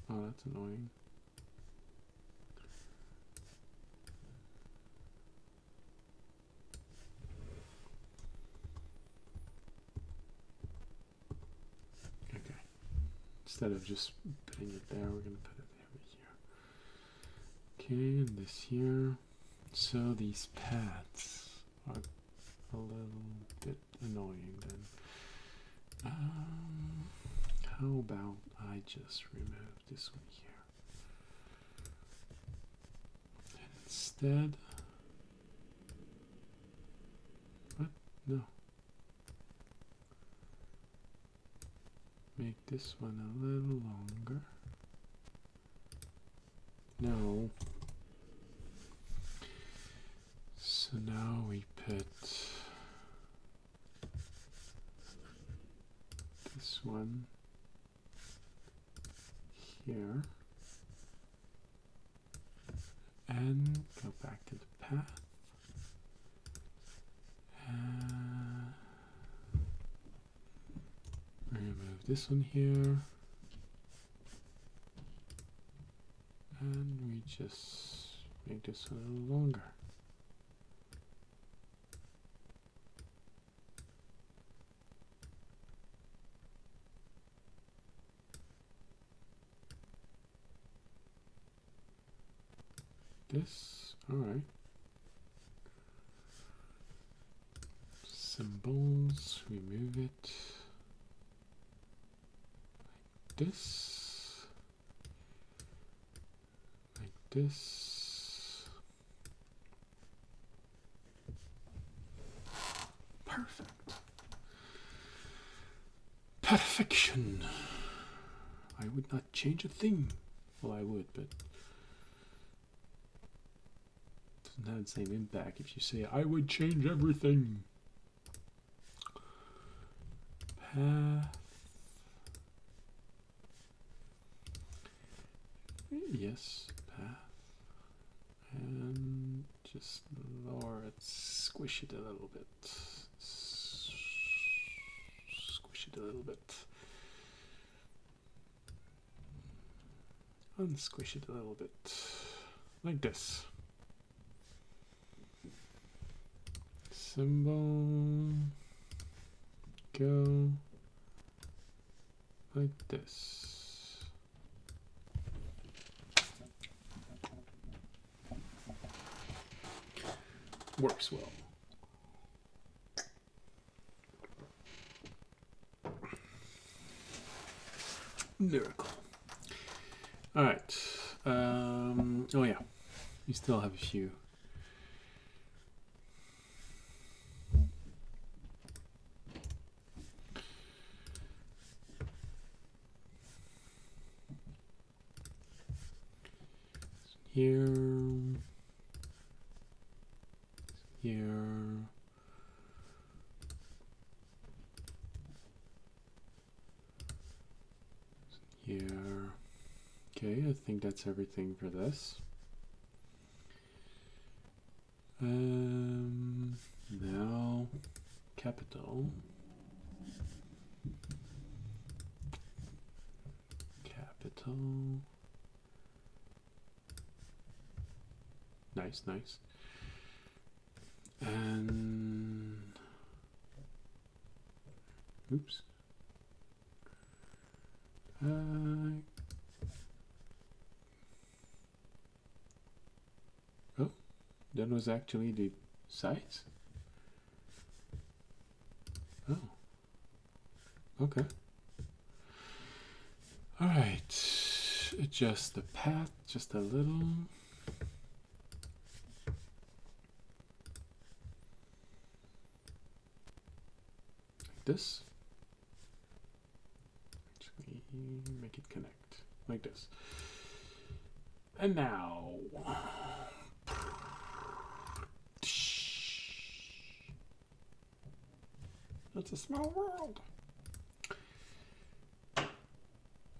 Oh, that's annoying. Okay. Instead of just putting it there, we're going to put it over here. Okay, and this here. So these paths are a little bit annoying then. How about I just remove this one here? And instead, what? No. Make this one a little longer. No. So now we put this one here and go back to the path. Remove this one here. And we just make this one a little longer. This, alright. Symbols, remove it. Like this. Like this. Perfect. Perfection. I would not change a thing. Well, I would, but doesn't have the same impact if you say I would change everything. Path. Yes, path. And just lower it, squish it a little bit. Squish it a little bit. Unsquish it a little bit. Like this. symbol go like this. Works well. Miracle. All right. Oh yeah, we still have a few. Here. Here. Here. Okay, I think that's everything for this. Now capital. Capital. Nice, nice. And oops. Oh, that was actually the size. Oh, okay. All right, adjust the path just a little. Like this. Actually, make it connect like this. And now, it's a small world.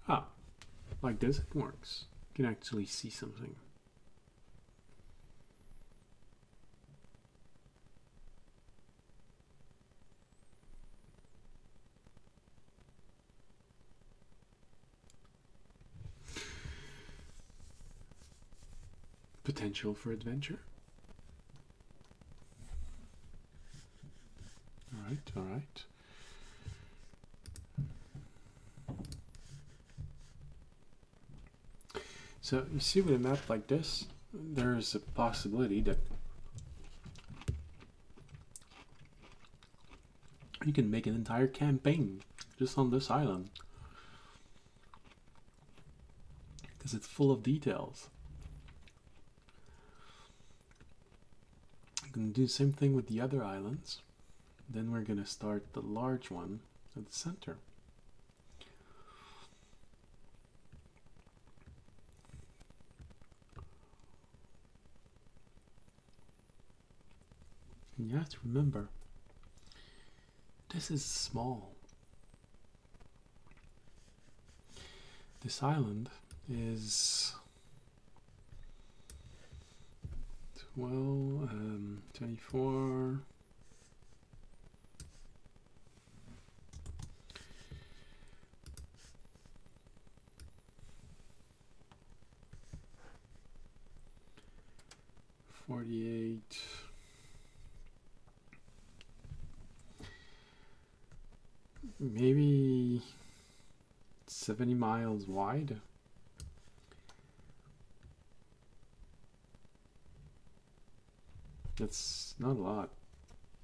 Ah, like this it works. You can actually see something. Potential for adventure. All right, all right. So you see with a map like this, there's a possibility that you can make an entire campaign just on this island. Because it's full of details. I'm going to do the same thing with the other islands. Then we're going to start the large one at the center. And you have to remember, this is small. This island is 24. Maybe 70 miles wide. That's not a lot,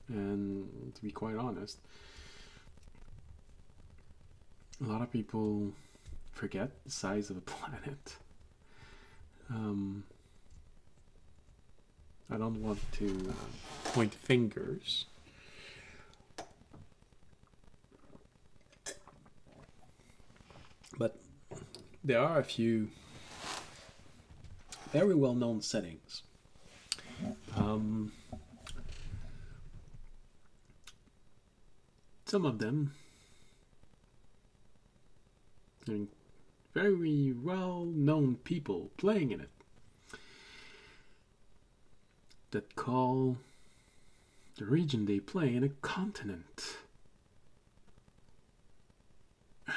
and to be quite honest, a lot of people forget the size of a planet. I don't want to point fingers, but there are a few very well-known settings. Some of them are very well-known people playing in it that call the region they play in a continent.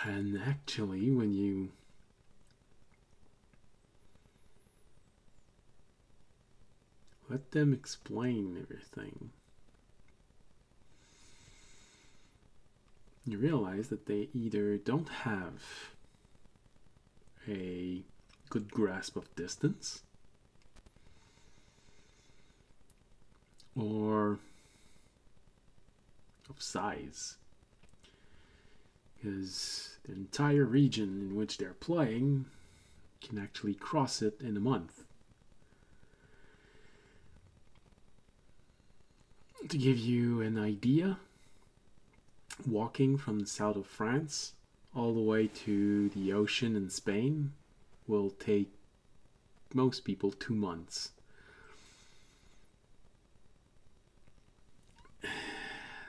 And actually, when you let them explain everything, you realize that they either don't have a good grasp of distance, or of size, because the entire region in which they're playing can actually cross it in a month. To give you an idea, walking from the south of France all the way to the ocean in Spain will take most people 2 months.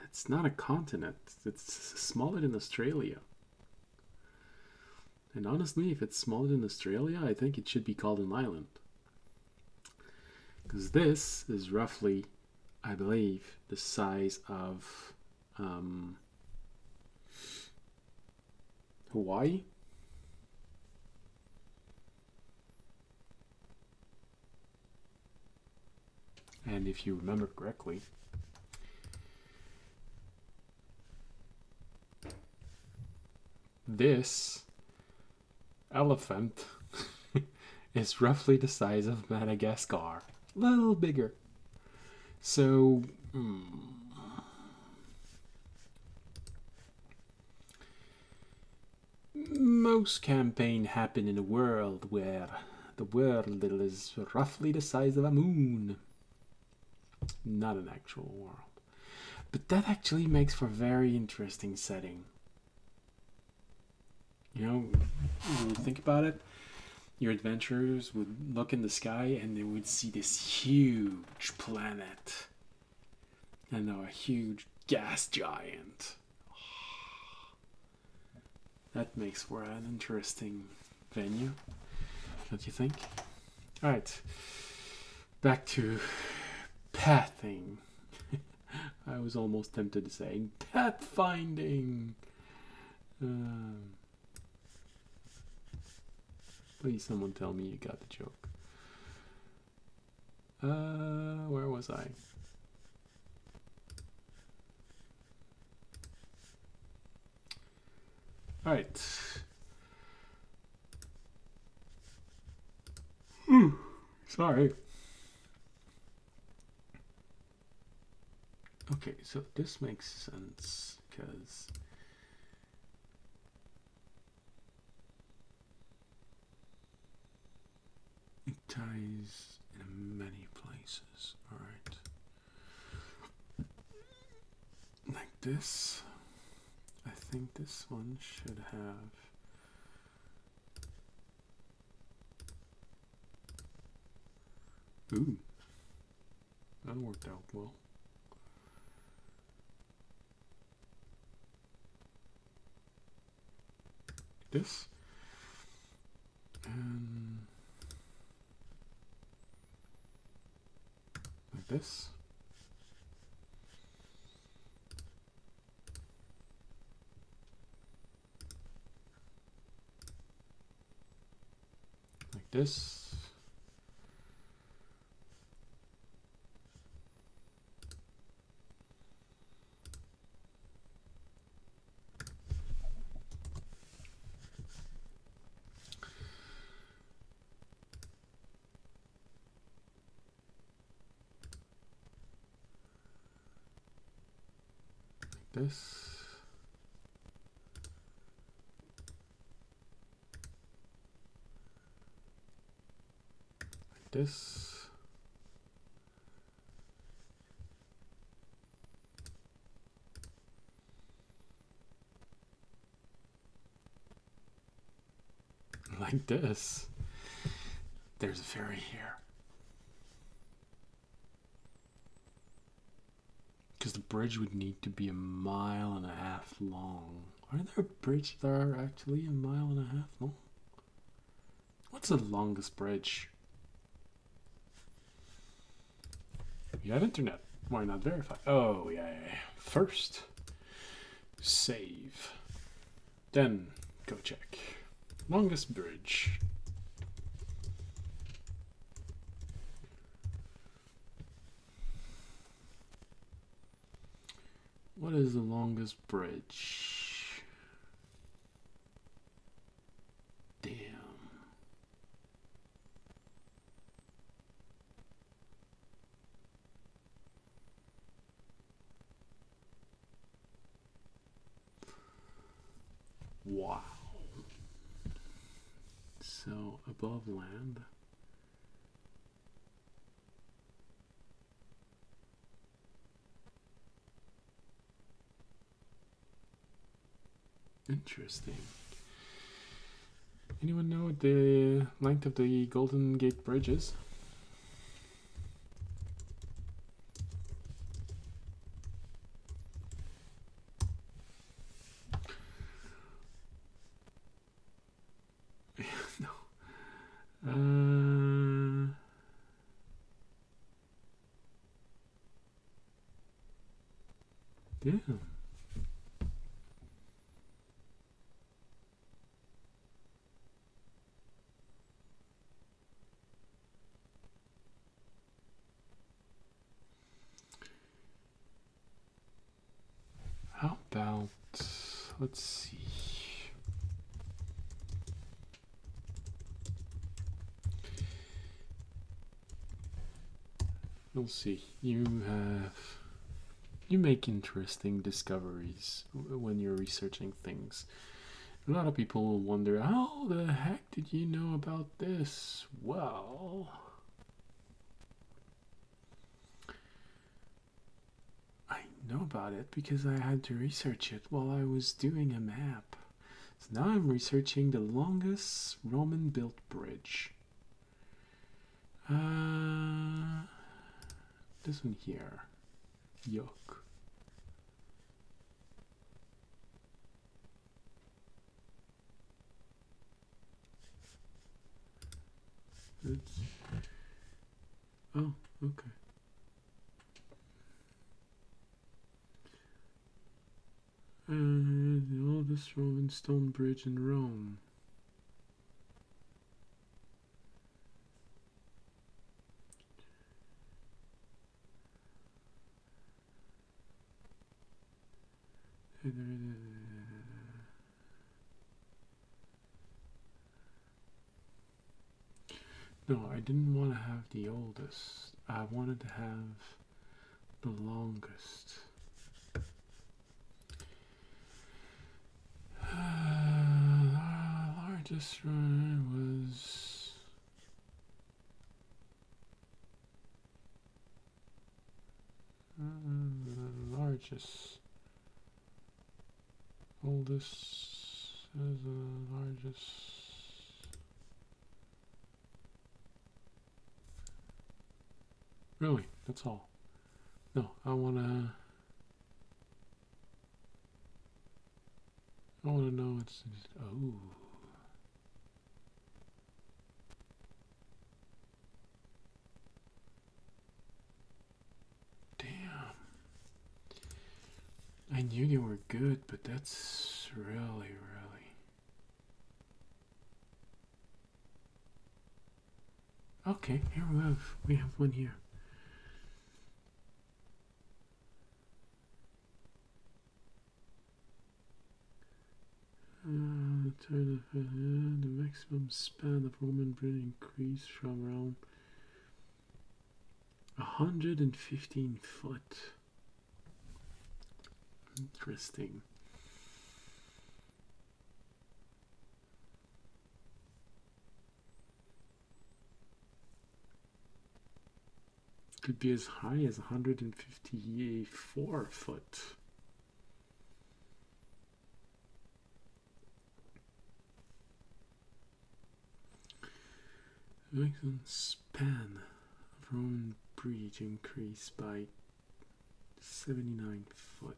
It's not a continent, it's smaller than Australia. And honestly, if it's smaller than Australia, I think it should be called an island. Because this is roughly, I believe, the size of Hawaii. And if you remember correctly, this elephant is roughly the size of Madagascar. A little bigger. So, most campaigns happen in a world where the world is roughly the size of a moon. Not an actual world. But that actually makes for a very interesting setting. You know, when you think about it, your adventurers would look in the sky and they would see this huge planet. And a huge gas giant. That makes for an interesting venue, don't you think? Alright, back to pathing. I was almost tempted to say pathfinding. Please someone tell me you got the joke. Where was I? Alright. Sorry. Okay, so this makes sense because it ties in many places. Alright. Like this. I think this one should have ooh, that worked out well. This and like this. Like this. This. Like this. Like this. There's a ferry here. Because the bridge would need to be 1.5 miles long. Are there bridges that are actually 1.5 miles long? What's the longest bridge? You have internet. Why not verify? Oh, yeah. First, save. Then, go check. Longest bridge. What is the longest bridge? above land. Interesting. Anyone know what the length of the Golden Gate Bridge is? No. Damn. How about, let's see. We'll see. You make interesting discoveries when you're researching things. A lot of people will wonder, how the heck did you know about this? Well, I know about it because I had to research it while I was doing a map. So now I'm researching the longest Roman built bridge. This one here. Yuck. It's, oh, okay. The oldest Roman stone bridge in Rome. No, I didn't want to have the oldest. I wanted to have the longest. Largest one was the largest. Oldest is the largest. Really, that's all. No, I wanna know it's oh. Damn. I knew they were good, but that's really. Okay, here we have one here. The maximum span of Roman bridge increased from around 115 foot. Interesting. Could be as high as 154 foot. The maximum span of Roman bridge increased by 79 foot.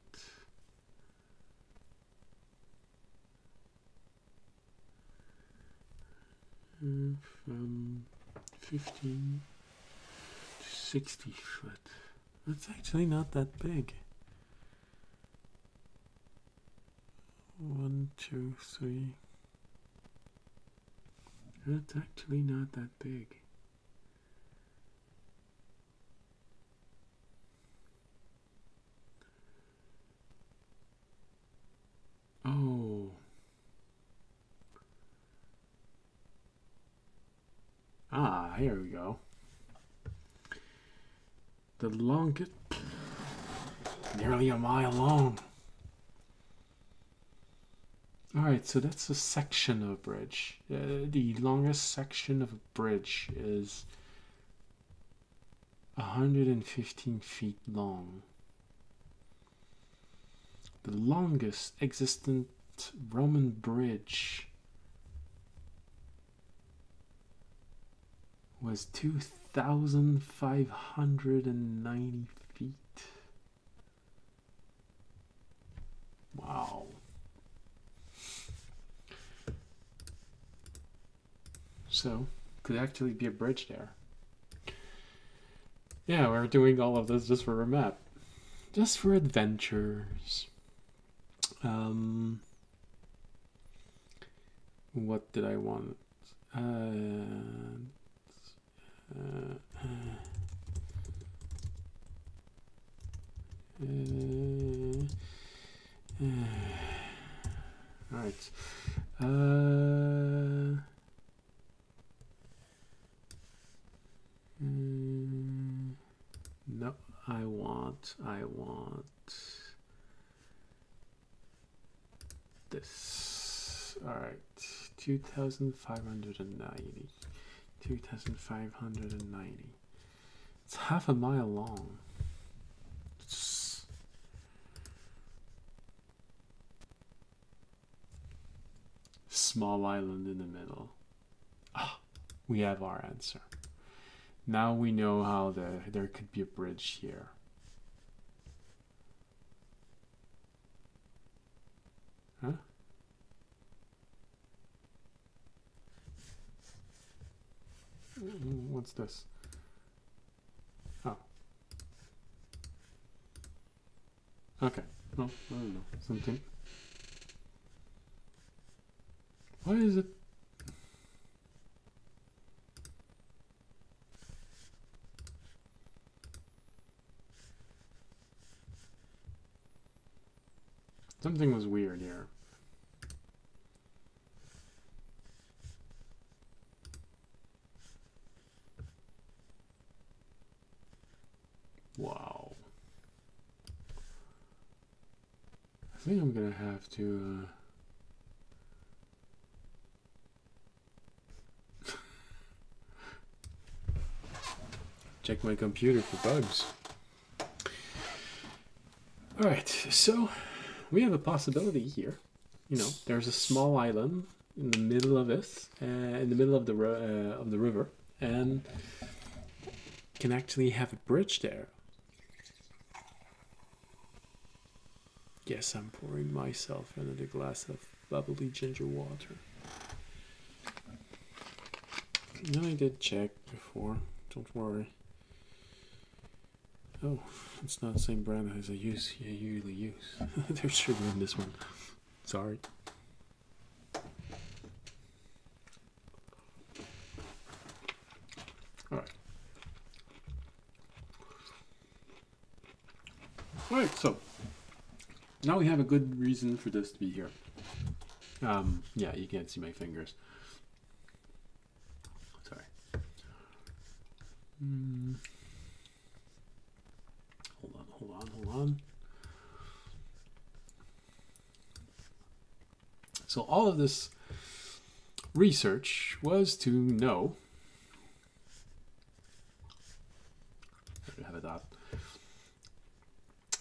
From 15 to 60 foot. That's actually not that big. 1, 2, 3. That's actually not that big. Oh. Ah, here we go. The longest, nearly a mile long. Alright, so that's a section of a bridge. The longest section of a bridge is 115 feet long. The longest existent Roman bridge was 2,590 feet. Wow. So, could actually be a bridge there. Yeah, we're doing all of this just for a map. Just for adventures. What did I want? Alright. No, I want this. Alright, 2,590. 2,590. It's half a mile long. Small island in the middle. Ah, we have our answer. Now we know how there could be a bridge here. Huh? What's this? Oh. Okay. Well, I don't know. Something. Why is it? Something was weird here. Wow. I think I'm gonna have to check my computer for bugs. Alright, so we have a possibility here. You know, there's a small island in the middle of this, in the middle of the river, and can actually have a bridge there. Yes, I'm pouring myself another glass of bubbly ginger water. And I did check before, don't worry. Oh, it's not the same brand as I usually use. There's sugar in this one. Sorry. Alright. Alright, so now we have a good reason for this to be here. Yeah, you can't see my fingers. Sorry. Hold on. So all of this research was to know,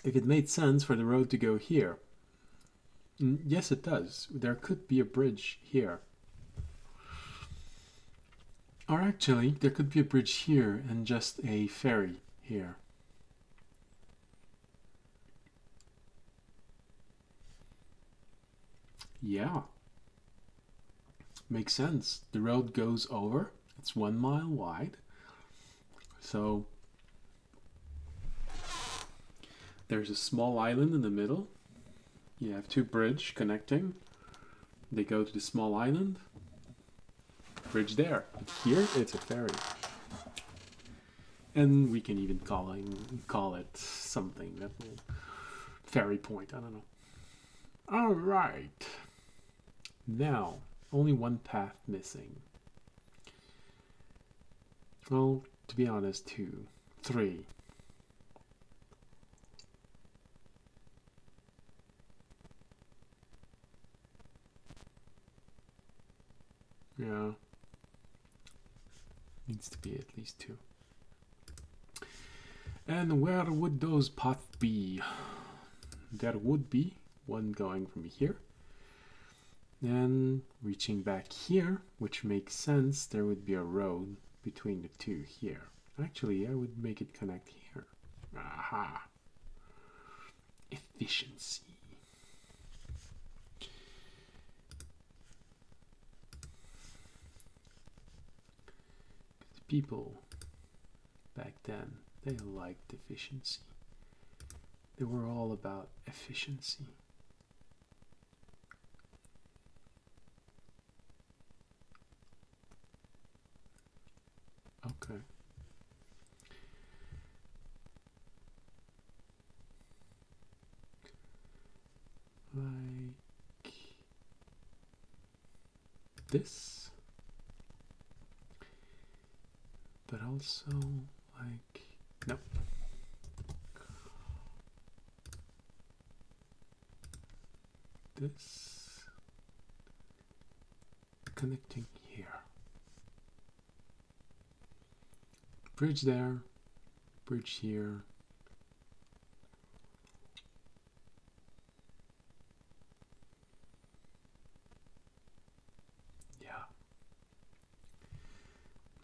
if it made sense for the road to go here. Yes, it does. There could be a bridge here. Or actually, there could be a bridge here and just a ferry here. Yeah. Makes sense. The road goes over. It's 1 mile wide. So there's a small island in the middle. You have 2 bridges connecting. They go to the small island. Bridge there. But here it's a ferry. And we can even call it something. That will ferry point. I don't know. All right. Now, only one path missing. Well, to be honest, 2, 3. Yeah. Needs to be at least 2. And where would those paths be? There would be one going from here and reaching back here, which makes sense. There would be a road between the 2 here. Actually, I would make it connect here. Aha! Efficiency. The people back then, they liked efficiency. They were all about efficiency. Okay. Like this, but also like, no. This connecting here. Bridge there, bridge here. Yeah.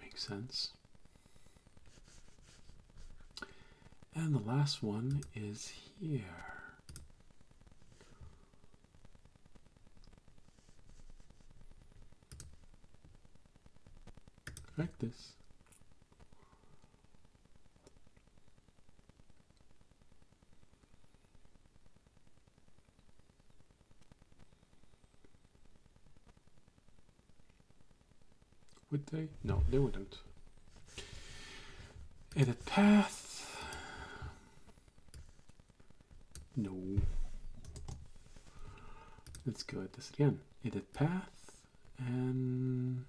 Makes sense. And the last one is here. Like this. Would they? No, they wouldn't. Edit path. No. Let's go at this again. Edit path and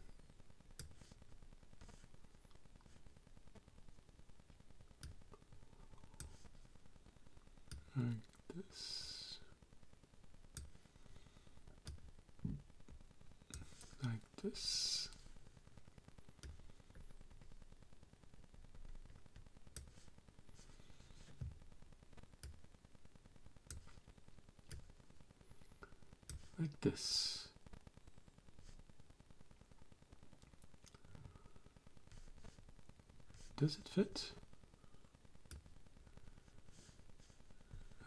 like this. Like this. Like this. Does it fit?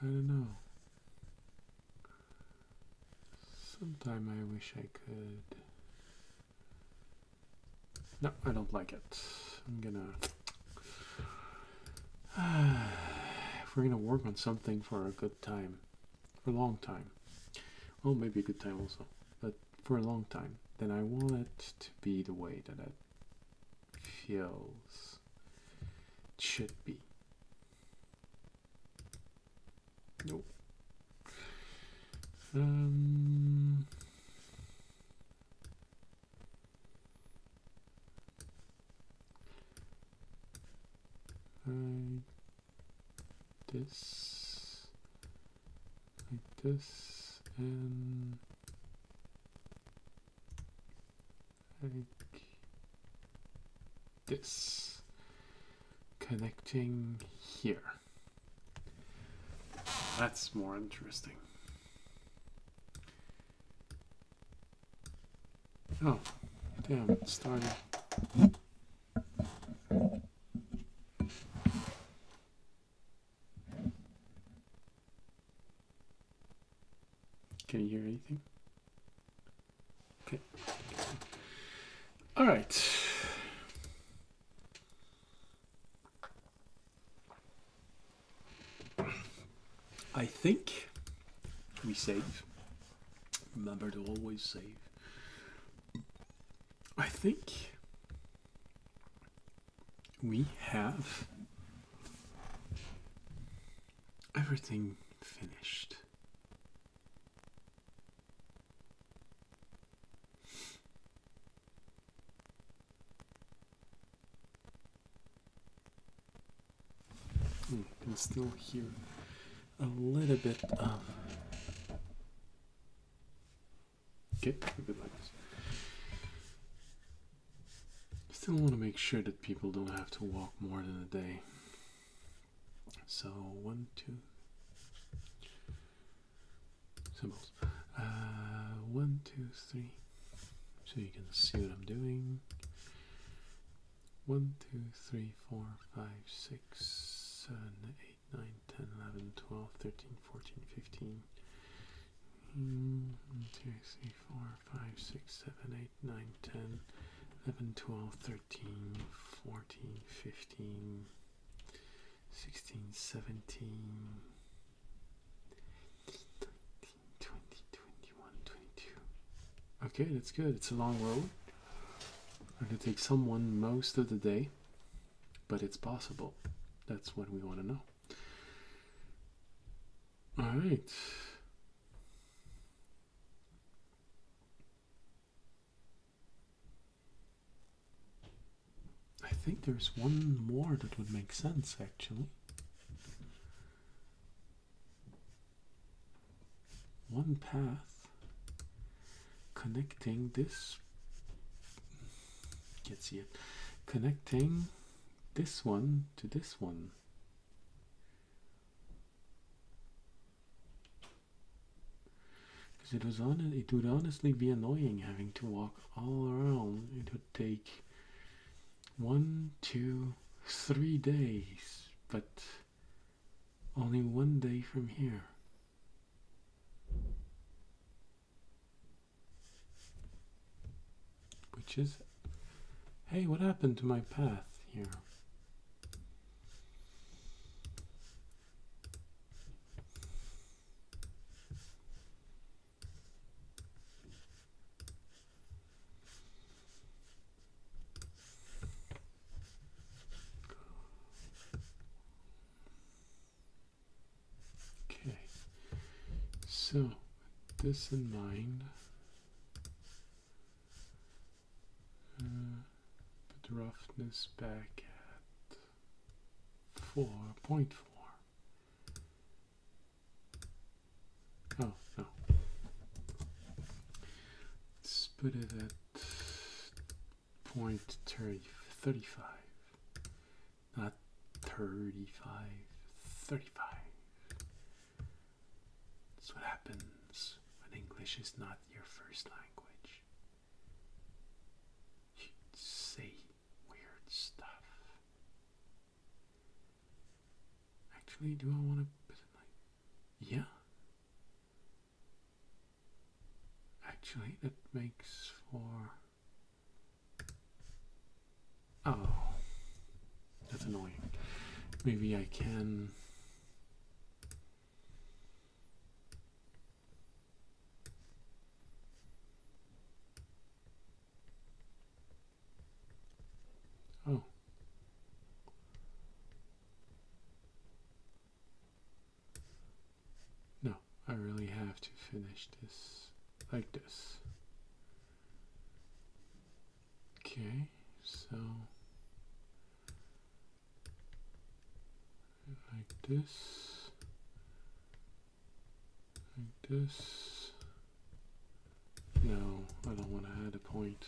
I don't know. Sometime I wish I could. No, I don't like it. I'm gonna. If we're gonna work on something for a good time, for a long time, well, maybe a good time also, but for a long time, then I want it to be the way that it feels it should be. Nope. This, like this, and like this, connecting here. That's more interesting. Oh, damn, it started. Can you hear anything? Okay. All right. I think we save. Remember to always save. I think we have everything finished. You can still hear a little bit of. Okay, a bit like this. still want to make sure that people don't have to walk more than a day. So 1, 2 symbols. 1, 2, 3. So you can see what I'm doing. 1, 2, 3, 4, 5, 6, 7, 8, 9, 10, 11, 12, 13, 14, 15. 1, 2, 3, 4, 5, 6, 7, 8, 9, 10, 11, 12, 13, 14, 15, 16, 17, 20, 21, 22. Okay, that's good. It's a long road. It'll take someone most of the day, but it's possible. That's what we want to know. All right. I think there's one more that would make sense, actually. One path connecting this, can't see it, connecting this one to this one. Because it would honestly be annoying having to walk all around. It would take 1, 2, 3 days, but only 1 day from here. Which is, hey, what happened to my path here? Okay, so this in mind. Put roughness back at 4.4. Oh, no. Let's put it at 0.35. Not 35, 35. That's what happens when English is not your first language. Say weird stuff. Actually, do I want to put it like, yeah. Actually, that makes for, oh, that's annoying. Maybe I can, oh. No, I really have to finish this like this. Okay, so like this, like this. No, I don't want to add a point.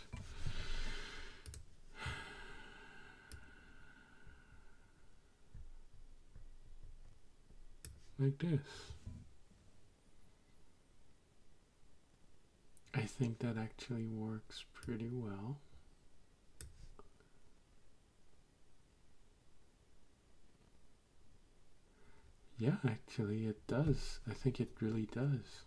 Like this. I think that actually works pretty well. Yeah, actually it does. I think it really does.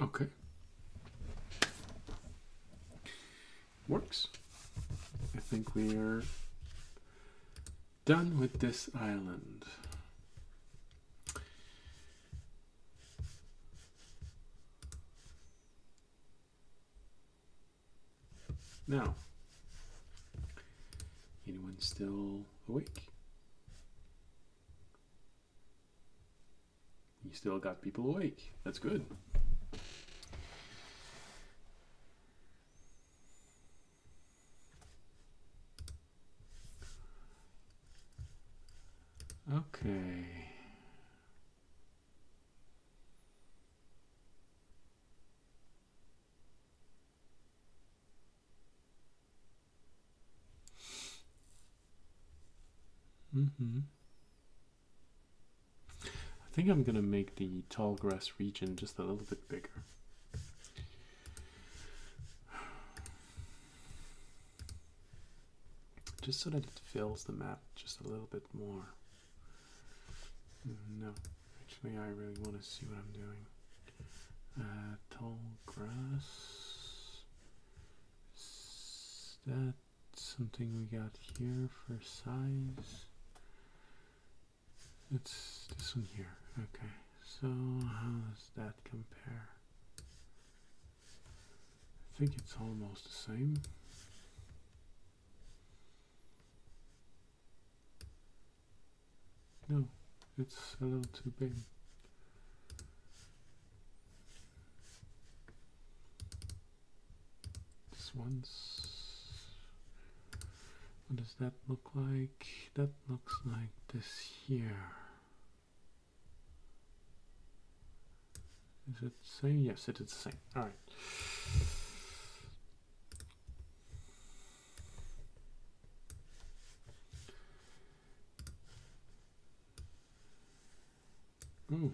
Okay. Works. I think we are done with this island. Now, anyone still awake? You still got people awake. That's good. Okay. I think I'm gonna make the tall grass region just a little bit bigger. Just so that it fills the map just a little bit more. No, actually I really want to see what I'm doing. Tall grass. Is that something we got here for size? It's this one here. Okay, so how does that compare? I think it's almost the same. No, it's a little too big. This one's... What does that look like? That looks like this here. Is it the same? Yes, it is the same. Alright. Ooh.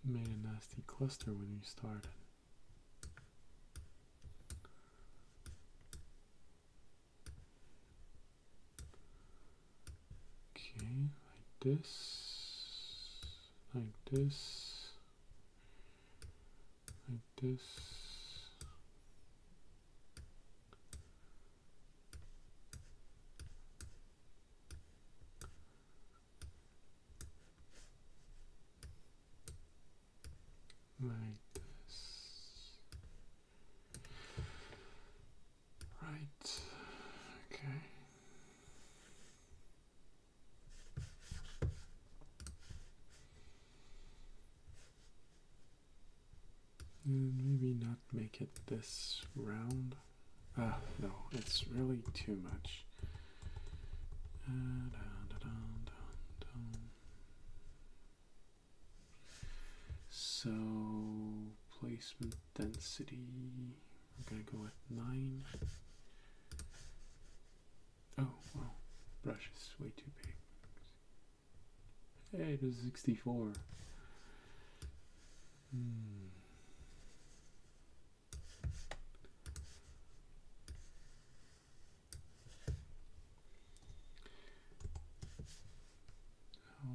Made a nasty cluster when we started. Okay, like this, like this. Like this. Right. Okay. And maybe not make it this round. Ah, no, it's really too much. So, placement density, we're gonna go with 9. Oh, wow, brush is way too big. Hey, it is 64. How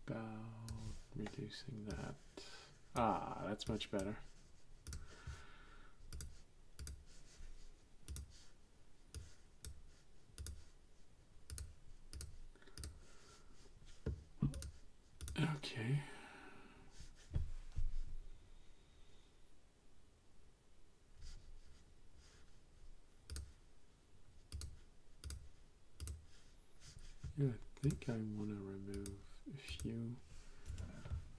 about reducing that? Ah, that's much better. Okay. Yeah, I think I want to remove a few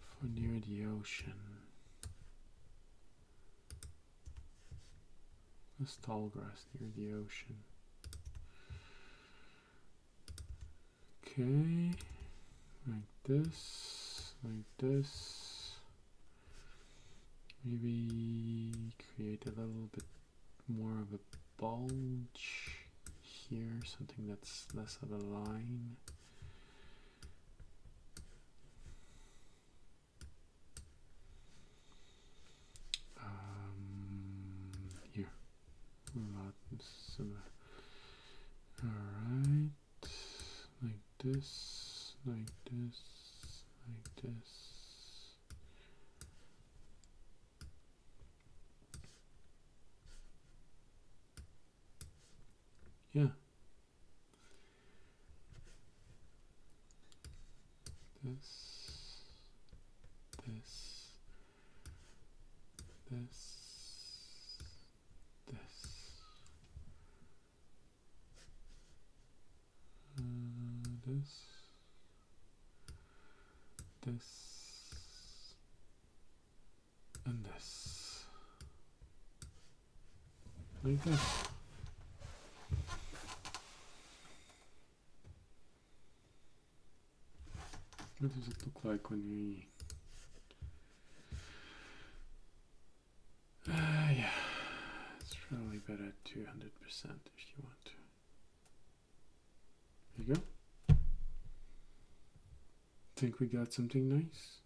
for near the ocean. This tall grass near the ocean. Okay, like this, like this. Maybe create a little bit more of a bulge here, something that's less of a line. Here, about similar. All right, like this, like this, like this. Yeah. This, this, this, and this. Like this. What does it look like when we... yeah, it's probably better at 200% if you want to. There you go. Think we got something nice?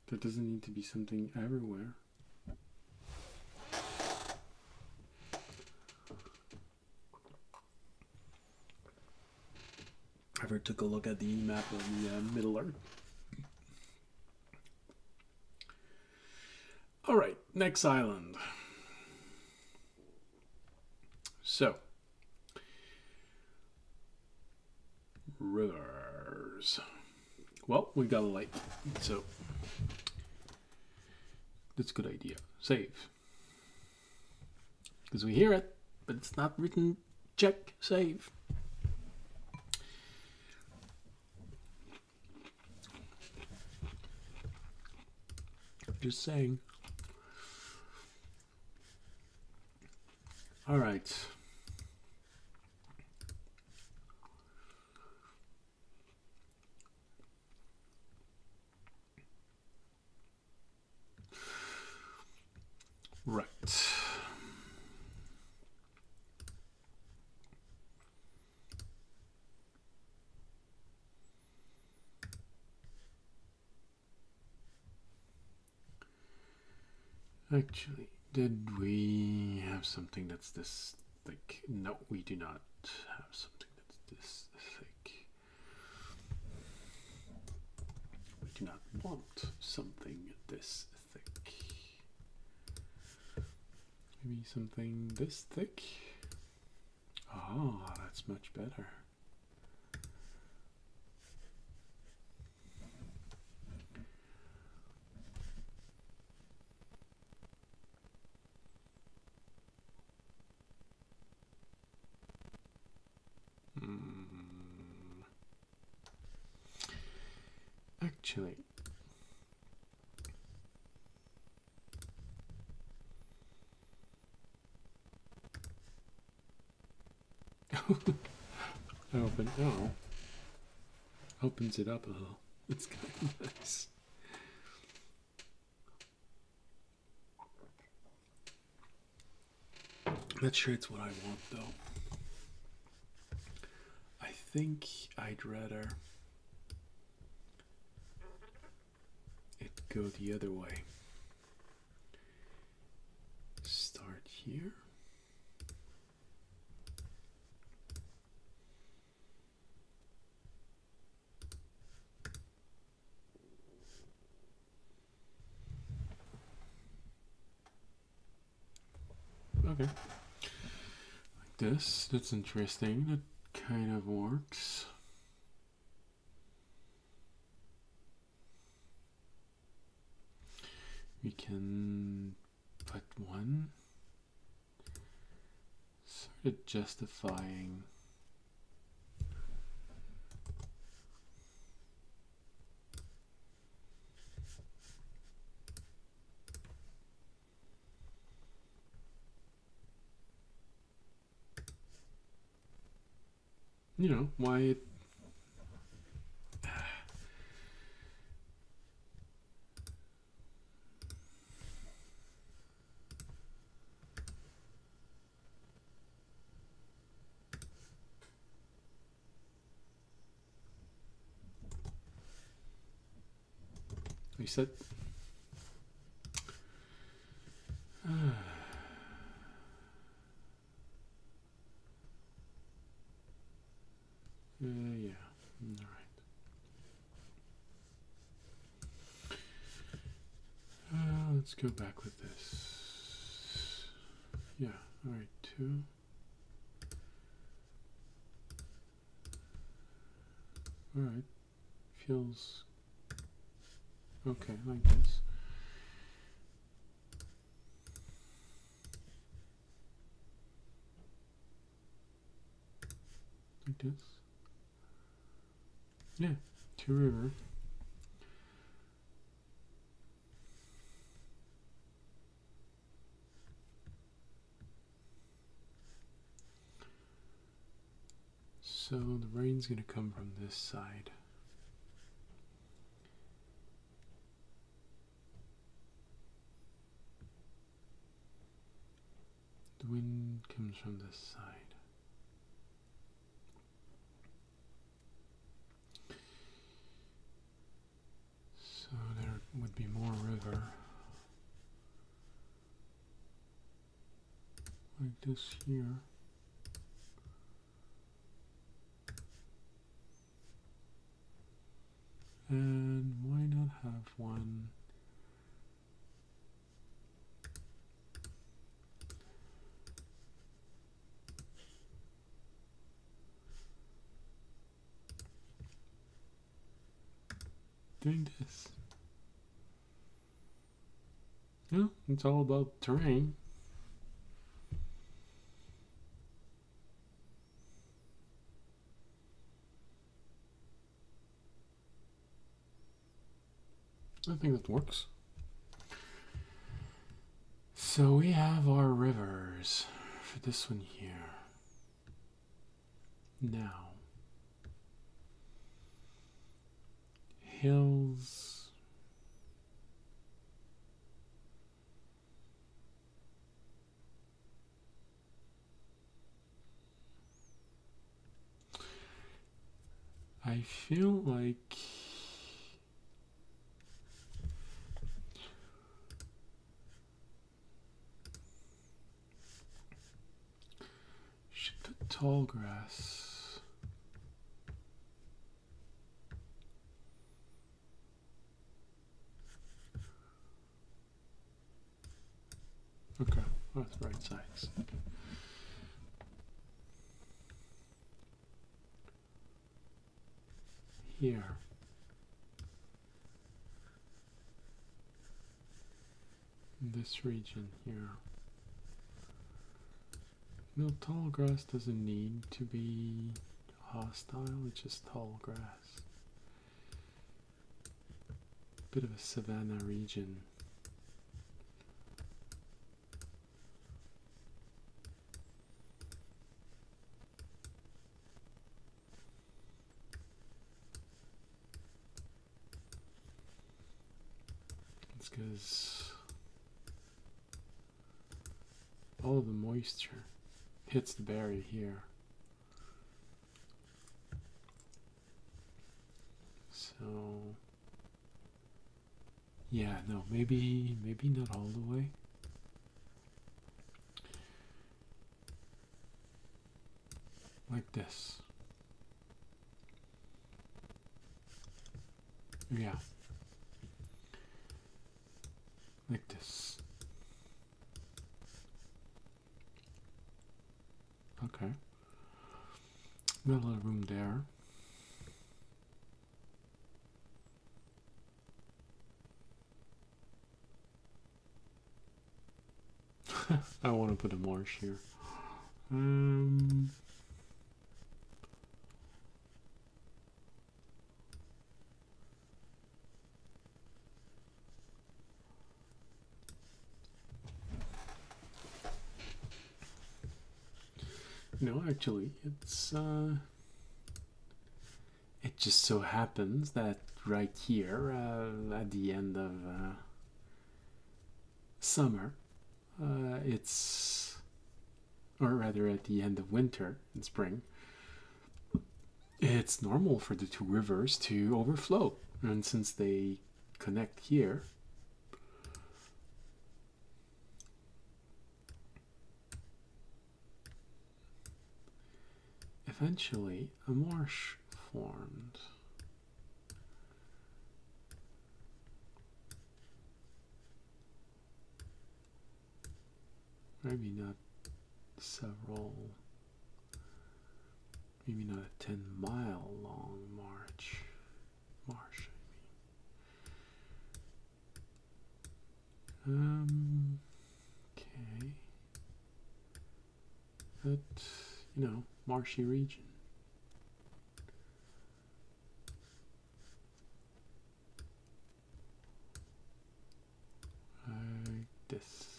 There doesn't need to be something everywhere. Ever took a look at the map of the Middle Earth? All right, next island. So, rivers. Well, we got a lake, so that's a good idea. Save. Because we hear it, but it's not written. Check, save. Just saying. All right. Right. Actually, did we have something that's this thick? No, we do not have something that's this thick. We do not want something this thick. Maybe something this thick? Oh, that's much better. Actually, opens it up a little. It's kind of nice. Not sure it's what I want though. I think I'd rather it go the other way. Start here. Okay. Like this. That's interesting. That kind of works. We can put one, sort of justifying you know why it we said yeah, all right. Let's go back with this. Yeah, all right, 2. All right, feels okay like this. Like this. Yeah, 2 river. So the rain's going to come from this side. The wind comes from this side. So there would be more river. Like this here. And why not have one doing this? Yeah, it's all about terrain. I think that works. So we have our rivers for this one here. Now, hills. I feel like should put tall grass. Okay, that's the right size. Here. In this region here. No, tall grass doesn't need to be hostile, it's just tall grass. Bit of a savanna region. It's because all of the moisture hits the berry here. So yeah, no, maybe not all the way. Like this. Yeah. Like this. Okay. Got a lot of room there. I want to put a marsh here. No, actually, it just so happens that right here, at the end of summer, or rather at the end of winter and spring, it's normal for the two rivers to overflow. And since they connect here, eventually a marsh formed. Maybe not several, maybe not a 10-mile long marsh, okay, but, marshy region. Like this.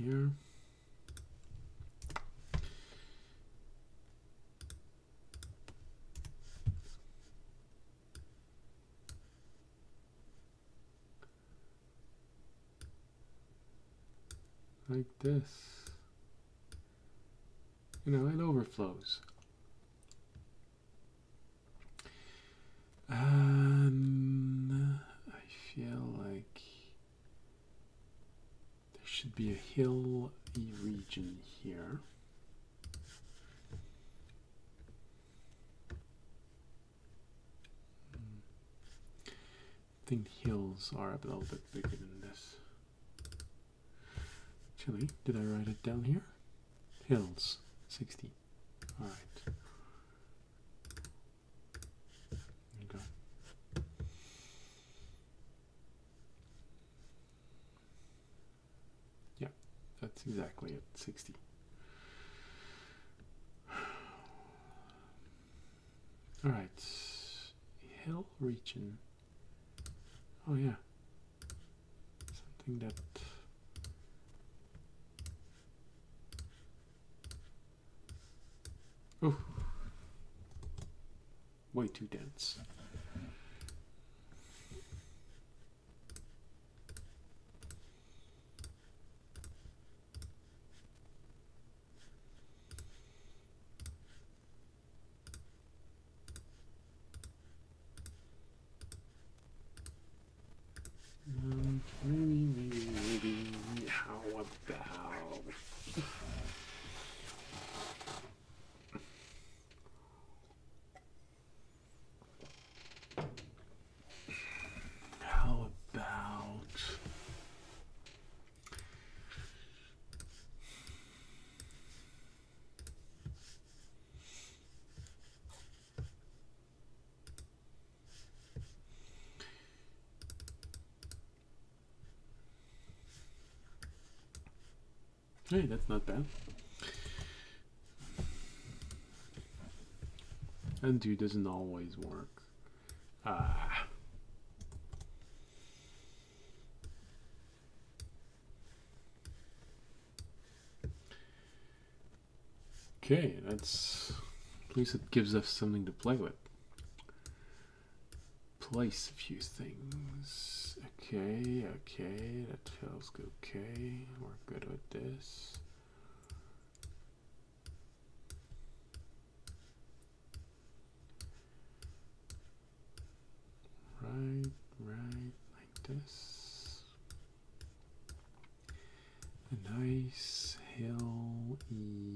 here. Like this. You know, it overflows. And I feel like there should be a hilly region here. I think hills are a little bit bigger than this. Actually, did I write it down here? Hills, 60. All right. There you go. Yeah, that's exactly it, 60. All right, hill region. Oh yeah, something that oh, way too dense. Maybe. How about? How about? Hey, that's not bad. Undo doesn't always work. Ah. Okay, that's at least it gives us something to play with. Place a few things. Okay, that feels okay. We're good with this. Right, like this. A nice hilly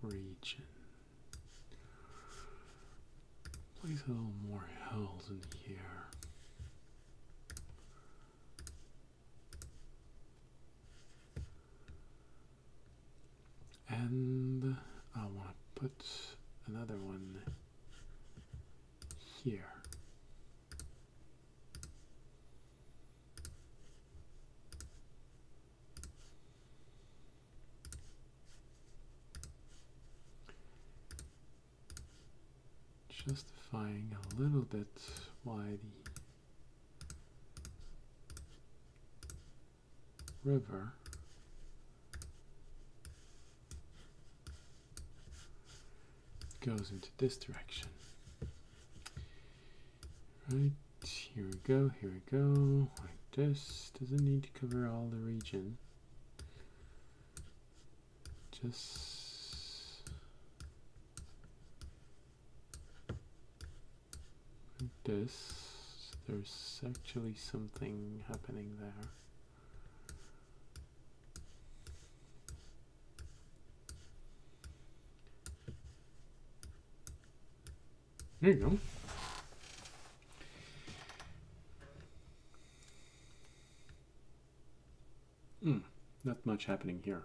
region. Place a little more hills in here. And I want to put another one here. Justifying a little bit why the river goes into this direction. Right, here we go, like this. Doesn't need to cover all the region. Just like this. There's actually something happening there. There you go. Not much happening here.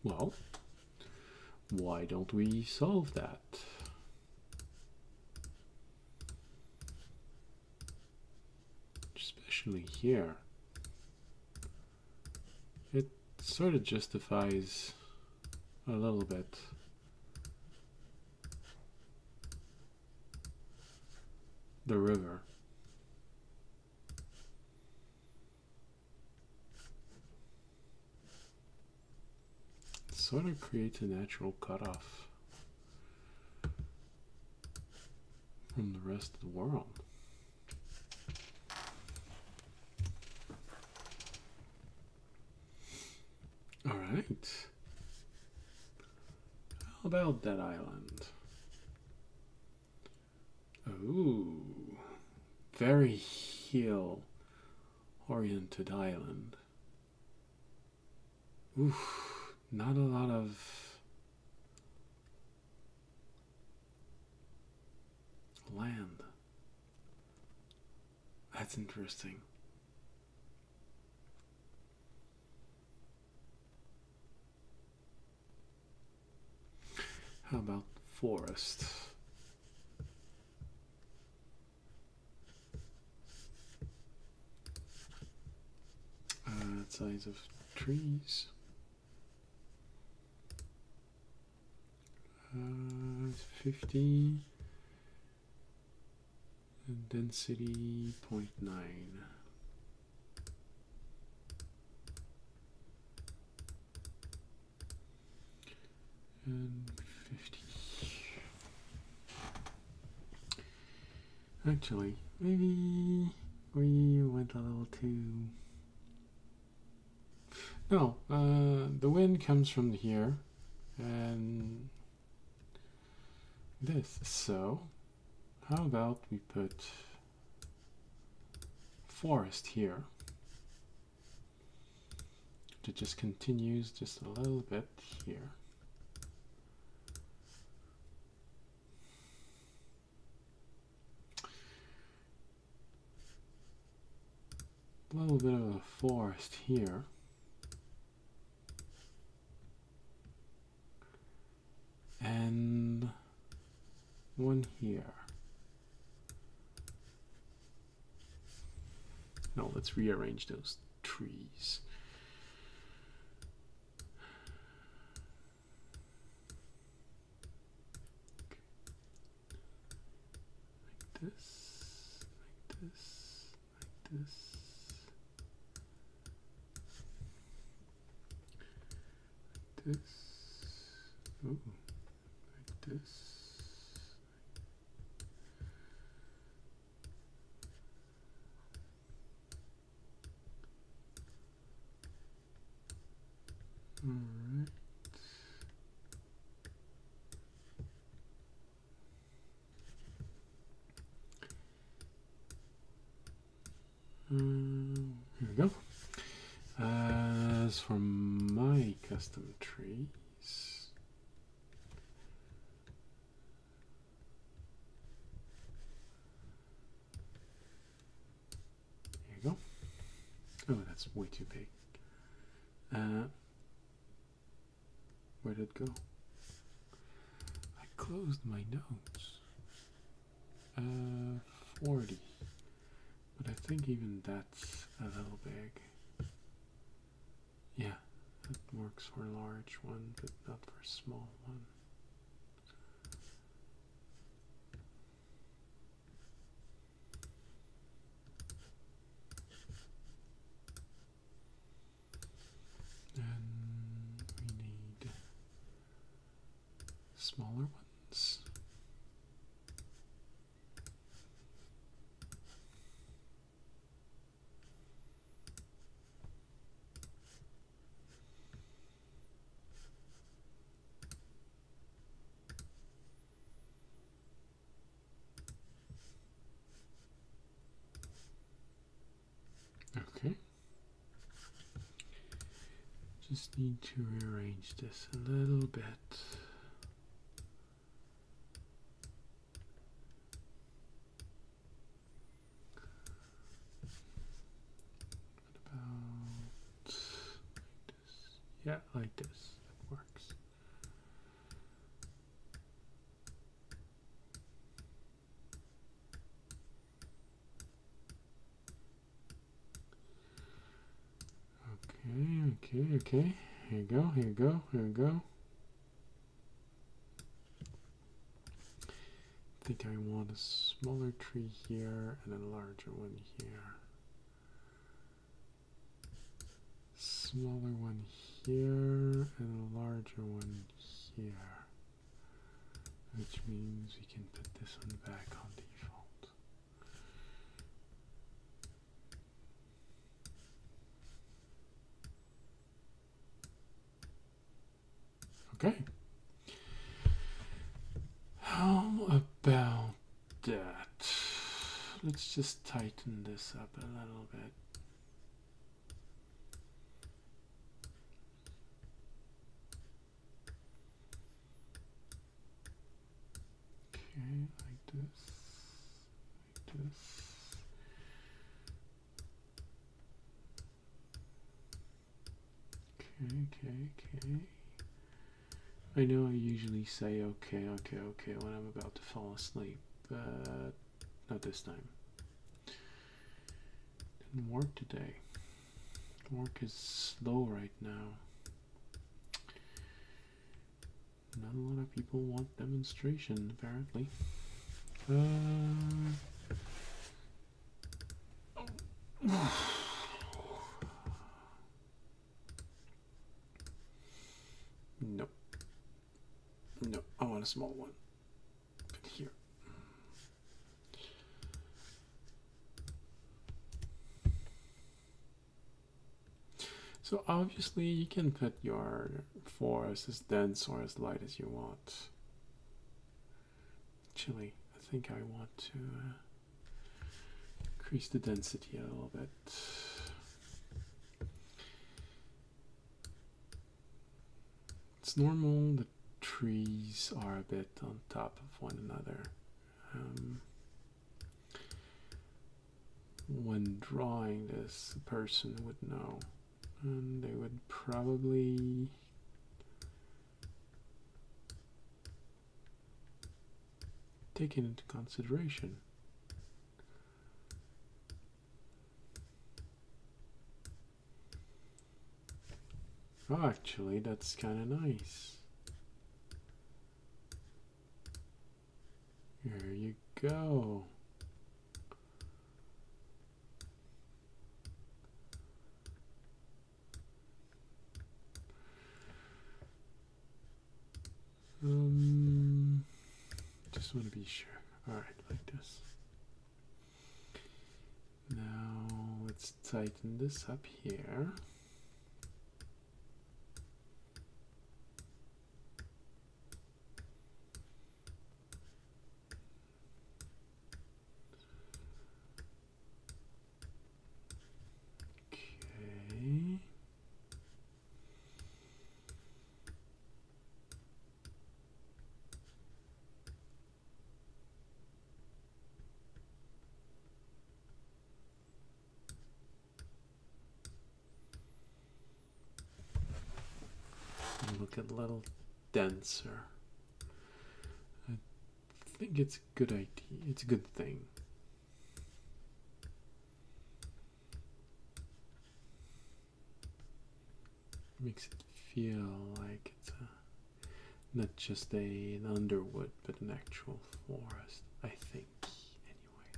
Well, why don't we solve that? Especially here. It sort of justifies a little bit. the river. It sort of creates a natural cutoff from the rest of the world. All right. How about that island? Ooh, very hill-oriented island. Oof, not a lot of land. That's interesting. How about forest? Size of trees. 50. And density 0.9. And 50. Actually, maybe we went a little too... No, the wind comes from here and this. So, how about we put forest here? It just continues just a little bit here. A little bit of a forest here. And one here. Now let's rearrange those trees. Like this, like this, like this. Like this. Ooh. This. All right. Here we go. As for my custom trees, go. Oh, that's way too big. Where did it go? I closed my notes. 40. But I think even that's a little big. Yeah, that works for a large one, but not for a small one. And we need smaller ones. Okay. Just need to rearrange this a little bit. What about like this? Yeah, like this. That works. Okay. Here you go, here you go, here you go. I think I want a smaller tree here and a larger one here. Smaller one here and a larger one here. Which means we can put this one back on default. Okay. How about that? Let's just tighten this up a little bit. Okay, like this, like this. Okay. I know I usually say okay when I'm about to fall asleep, but not this time. Didn't work today. Work is slow right now. Not a lot of people want demonstration, apparently. Nope. No, I want a small one. Put here. So obviously you can put your forest as dense or as light as you want. Actually, I think I want to increase the density a little bit. It's normal that trees are a bit on top of one another. When drawing this, a person would know, and they would probably take it into consideration. Oh, actually, that's kind of nice. There you go. Just want to be sure. All right, like this. Now let's tighten this up here. Okay. Look a little denser. I think it's a good idea. It's a good thing. Makes it feel like it's not just an underwood, but an actual forest, I think, anyway.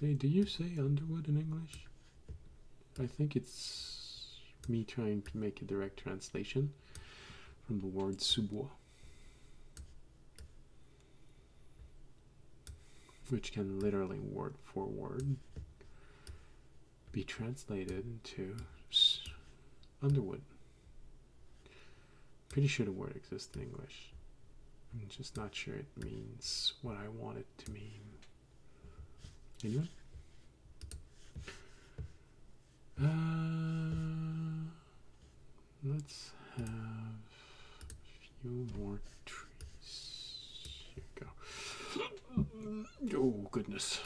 Hey, do you say underwood in English? I think it's me trying to make a direct translation from the word sous-bois, which can literally word for word be translated into underwood. Pretty sure the word exists in English. I'm just not sure it means what I want it to mean. Anyway. Let's have a few more trees. Here we go. Oh, goodness.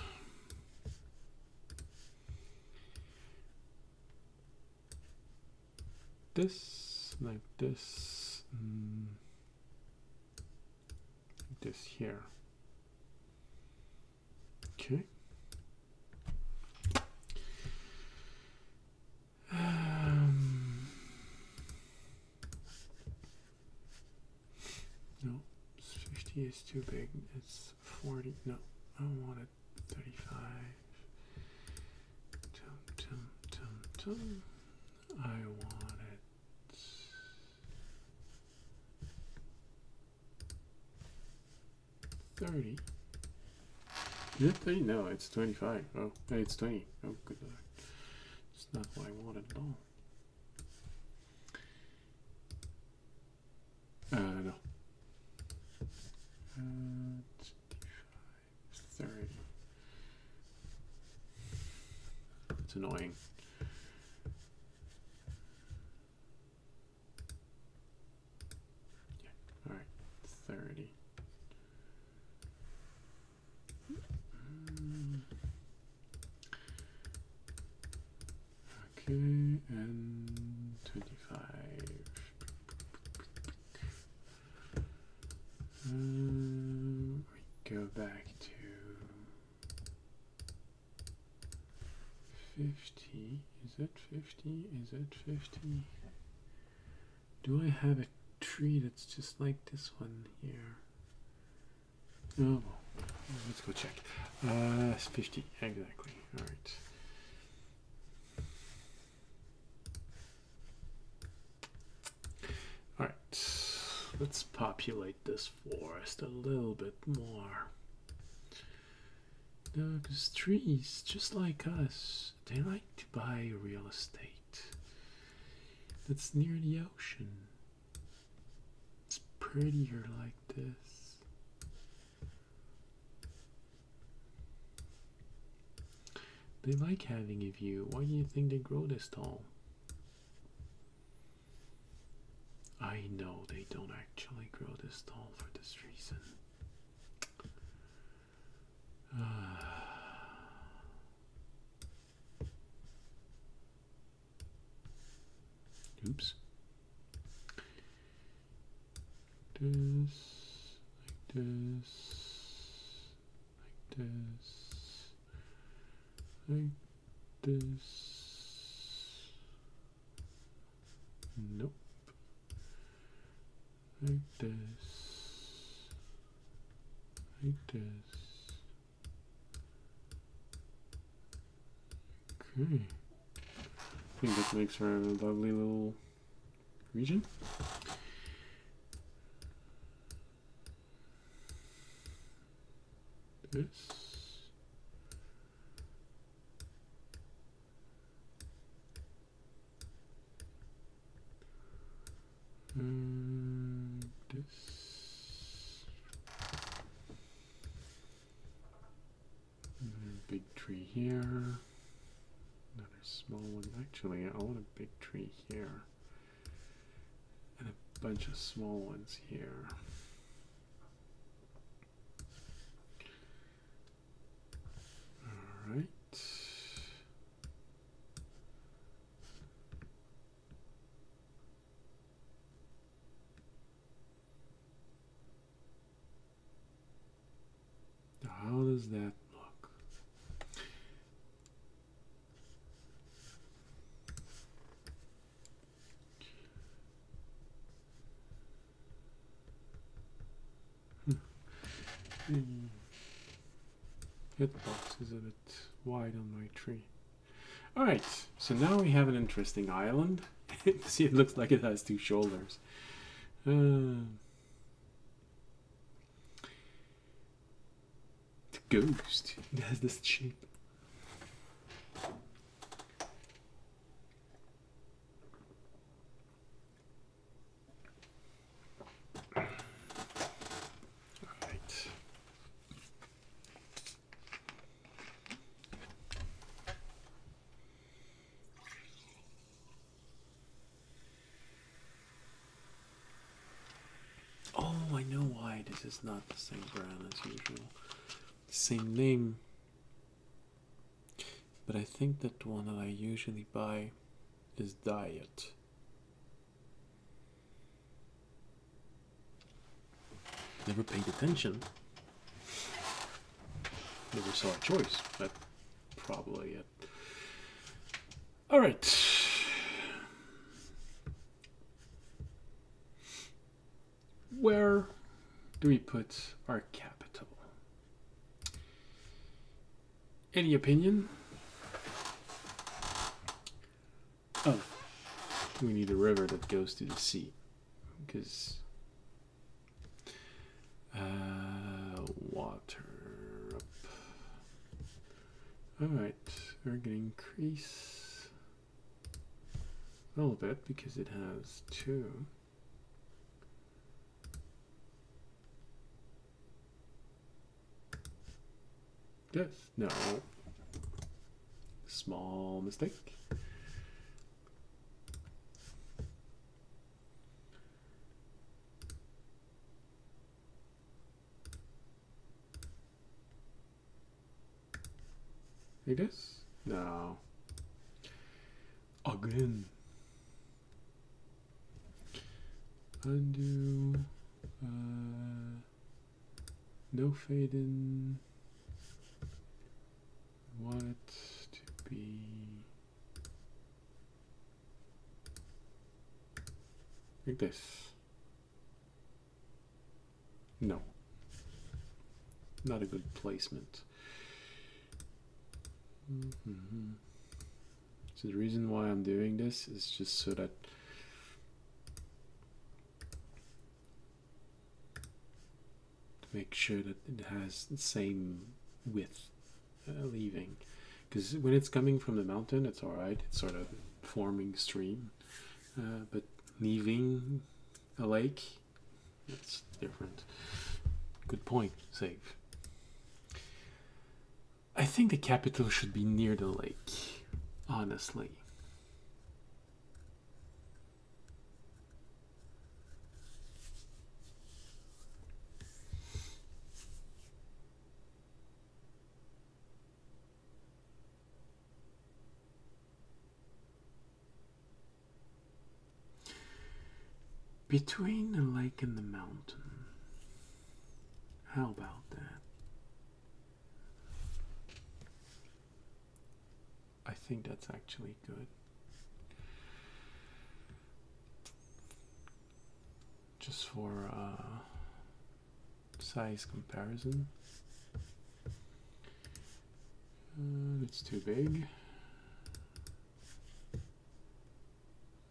This, like this, this here. Okay. No, 50 is too big. It's 40. No, I want it 35. I want it 30. Is it 30? No, it's 25. Oh, no, it's 20. Oh, good Lord. It's not what I wanted at all. No. 30. It's annoying. Yeah. All right. 30. Okay, and 25. We go back to 50. Is it 50? Is it 50? Do I have a tree that's just like this one here? Oh, well, let's go check. It's 50, exactly. All right. All right. Let's populate this forest a little bit more. Because trees, just like us, they like to buy real estate that's near the ocean. It's prettier like this. They like having a view. Why do you think they grow this tall? I know they don't actually grow this tall for this reason. Oops. This, like this, like this, like this. Nope. Like this, like this. Okay. I think that makes for a lovely little region. This. This. Another big tree here. Another small one. Actually, I want a big tree here. And a bunch of small ones here. All right. How does that look? Hitbox is a bit wide on my tree. Alright, so now we have an interesting island. See, it looks like it has two shoulders. The ghost, it has this shape. This is not the same brand as usual. Same name. But I think that the one that I usually buy is Diet. Never paid attention. Never saw a choice, but probably it. Alright. Where do we put our capital? Any opinion? Oh, we need a river that goes to the sea, because water up. Alright, we're gonna increase a little bit because it has 2. Yes, no. Small mistake. Like this? No. Again. Undo. No fade in. Want it to be like this. No. Not a good placement. So the reason why I'm doing this is just so that to make sure that it has the same width leaving, because when it's coming from the mountain it's alright, it's sort of forming stream, but leaving a lake, it's different. Good point, save. I think the capital should be near the lake, honestly. Between the lake and the mountain. How about that? I think that's actually good. Just for size comparison. It's too big.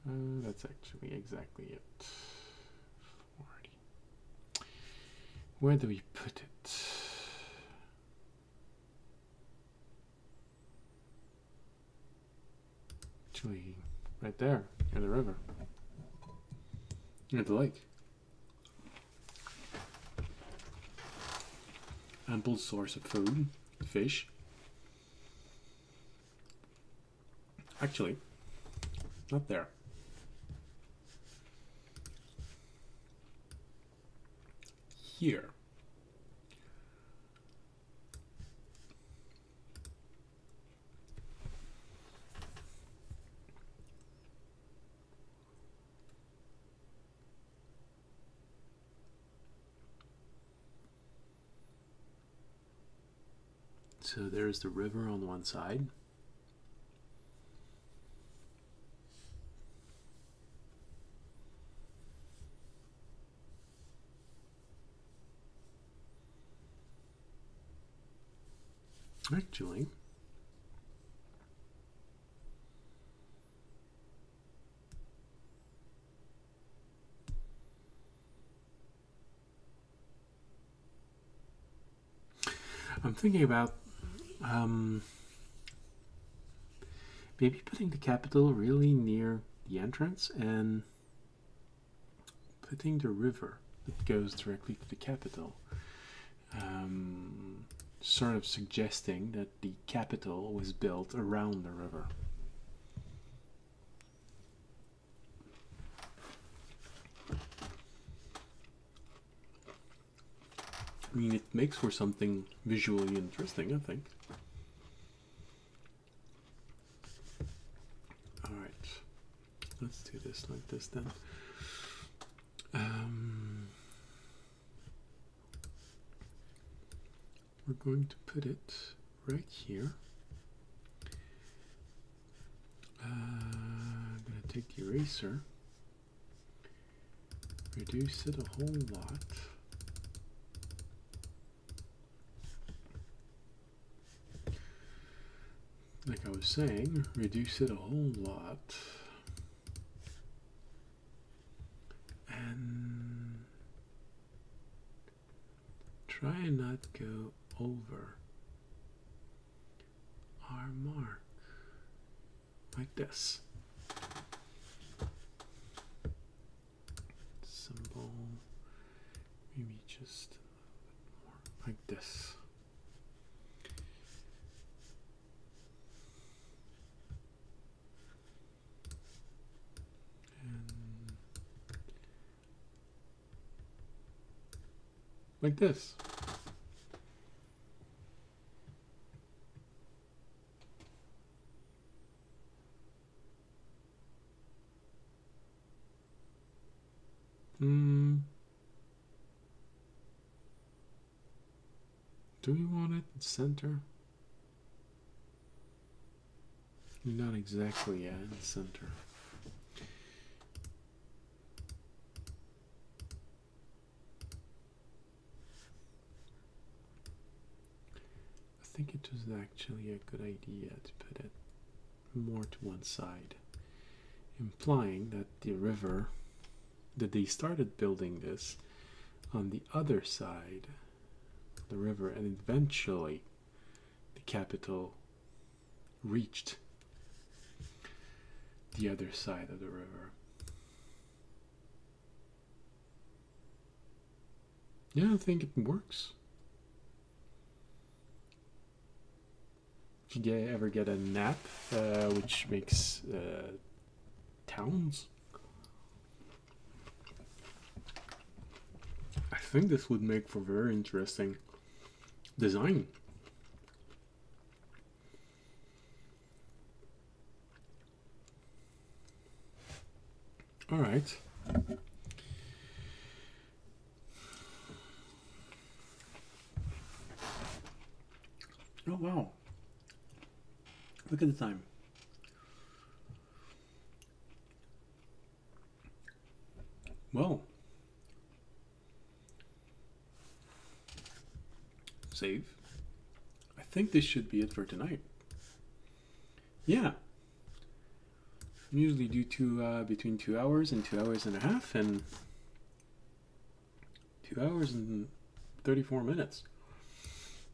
That's actually exactly it. 40. Where do we put it? Actually, right there, near the river. Near the lake. Ample source of food, fish. Actually, not there. Here. So there's the river on one side. Actually, I'm thinking about maybe putting the capital really near the entrance and putting the river that goes directly to the capital. Sort of suggesting that the capital was built around the river. I mean, it makes for something visually interesting, I think. Alright, let's do this like this then. We're going to put it right here. I'm going to take the eraser, reduce it a whole lot. was saying, reduce it a whole lot. And try and not go over our mark like this. Symbol, maybe just a little bit more like this. And like this. Do we want it in center? Not exactly, yeah, in center. I think it was actually a good idea to put it more to one side, implying that the river, that they started building this on the other side of the river, and eventually the capital reached the other side of the river. Yeah, I think it works. If you ever get a nap, which makes towns, I think this would make for very interesting design. All right. Oh, wow. Look at the time. Well. Save. I think this should be it for tonight. Yeah. I usually do between 2 hours and 2 hours and a half, and 2 hours and 34 minutes.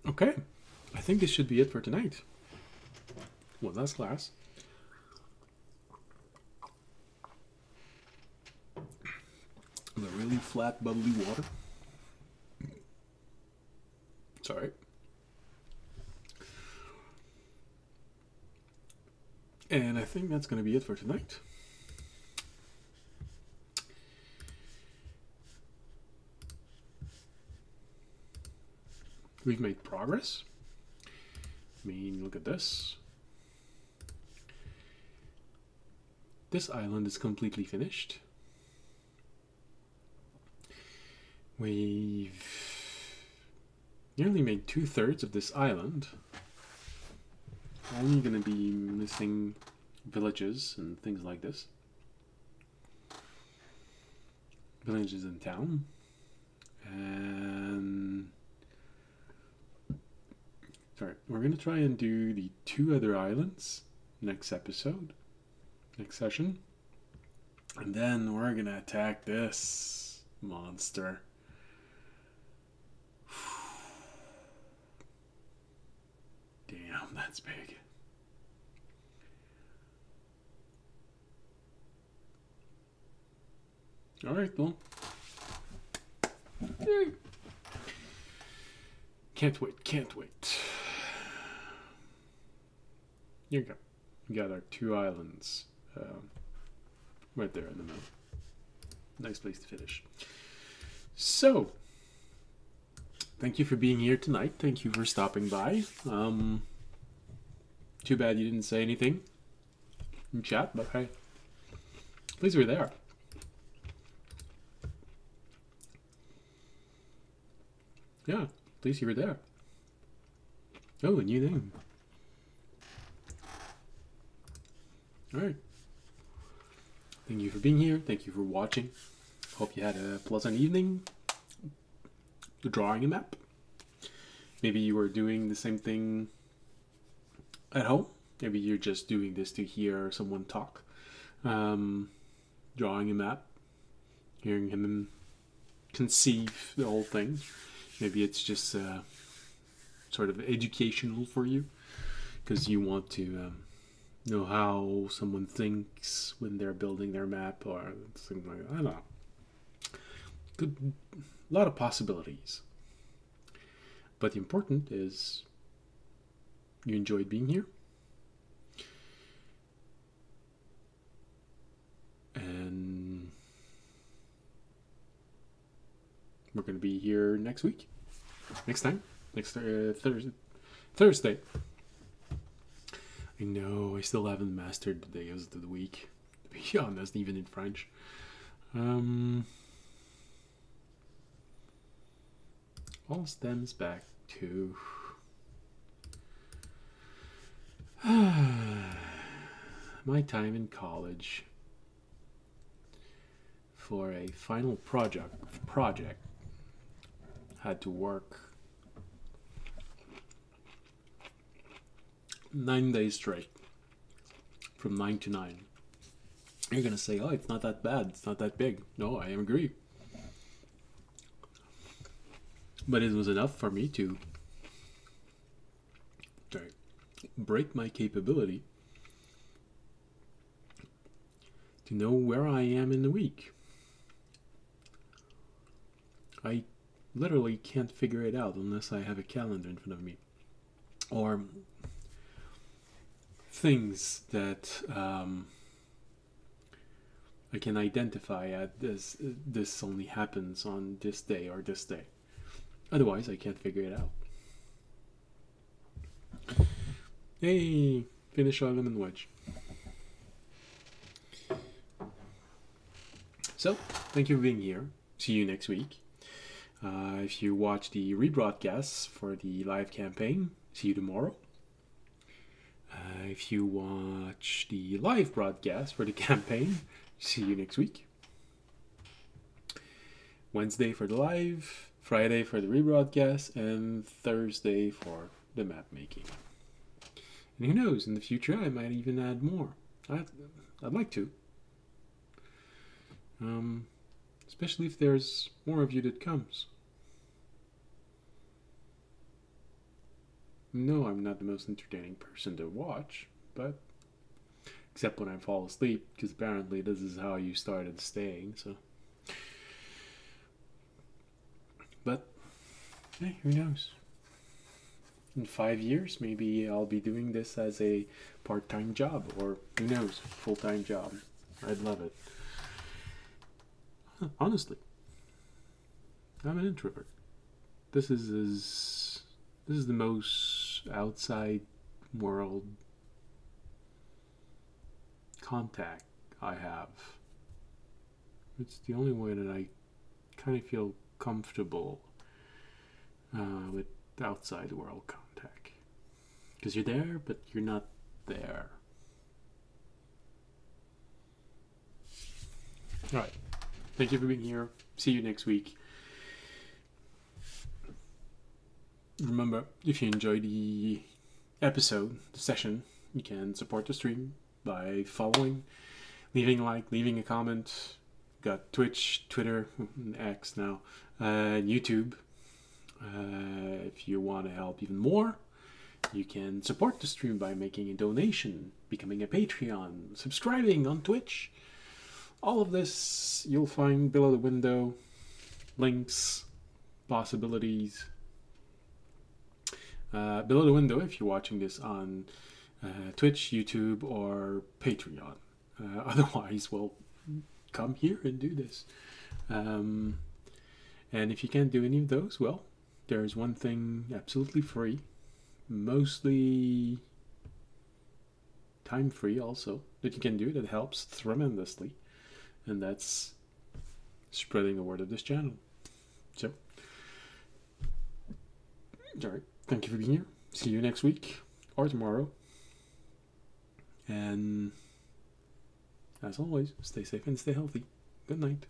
Okay. I think this should be it for tonight. Well, that's class. The really flat, bubbly water. Sorry. And I think that's going to be it for tonight. We've made progress. I mean, look at this. This island is completely finished. We've nearly made 2/3 of this island. Only going to be missing villages and things like this. Villages in town. And sorry, we're going to try and do the 2 other islands next episode, next session. And then we're going to attack this monster. Damn, that's big. All right, well. Can't wait, can't wait. Here you go. We got our 2 islands right there in the middle. Nice place to finish. So, thank you for being here tonight. Thank you for stopping by. Too bad you didn't say anything in chat, but hey, at least we're there. Yeah, at least you were there. Oh, a new name. Alright. Thank you for being here. Thank you for watching. Hope you had a pleasant evening drawing a map. Maybe you were doing the same thing at home Maybe you're just doing this to hear someone talk. Drawing a map, hearing him conceive the whole thing. Maybe it's just sort of educational for you because you want to know how someone thinks when they're building their map or something like that. I don't know. Good, a lot of possibilities. But the important is you enjoyed being here. And we're going to be here next week. Next time. Next Thursday. I know, I still haven't mastered the days of the week. To be honest, even in French. All stems back to my time in college for a final project had to work 9 days straight from 9 to 9. You're gonna say, oh, it's not that bad, it's not that big. No, I agree. But it was enough for me to break my capability to know where I am in the week. I literally can't figure it out unless I have a calendar in front of me. Or things that I can identify at this only happens on this day or this day. Otherwise, I can't figure it out. Hey, finish our lemon wedge. So, thank you for being here. See you next week. If you watch the rebroadcasts for the live campaign, see you tomorrow. If you watch the live broadcast for the campaign, see you next week. Wednesday for the live, Friday for the rebroadcast, and Thursday for the map making. And who knows, in the future I might even add more. I'd like to. Especially if there's more of you that comes. No, I'm not the most entertaining person to watch, but except when I fall asleep, because apparently this is how you started staying, so. But, hey, who knows? In 5 years, maybe I'll be doing this as a part-time job, or who knows, full-time job. I'd love it. Honestly, I'm an introvert. This is the most outside world contact I have. It's the only way that I kind of feel comfortable with outside world contact. Because you're there, but you're not there. Alright. Thank you for being here. See you next week. Remember, if you enjoyed the episode, the session, you can support the stream by following, leaving a like, leaving a comment. Got Twitch, Twitter, X now, YouTube. If you want to help even more, you can support the stream by making a donation, becoming a Patreon, subscribing on Twitch. All of this you'll find below the window. Links, possibilities. Below the window if you're watching this on Twitch, YouTube, or Patreon. Otherwise, well, come here and do this. And if you can't do any of those, well, there's one thing absolutely free, mostly time free also, that you can do that helps tremendously. And that's spreading the word of this channel. So, alright, thank you for being here. See you next week or tomorrow. And as always, stay safe and stay healthy. Good night.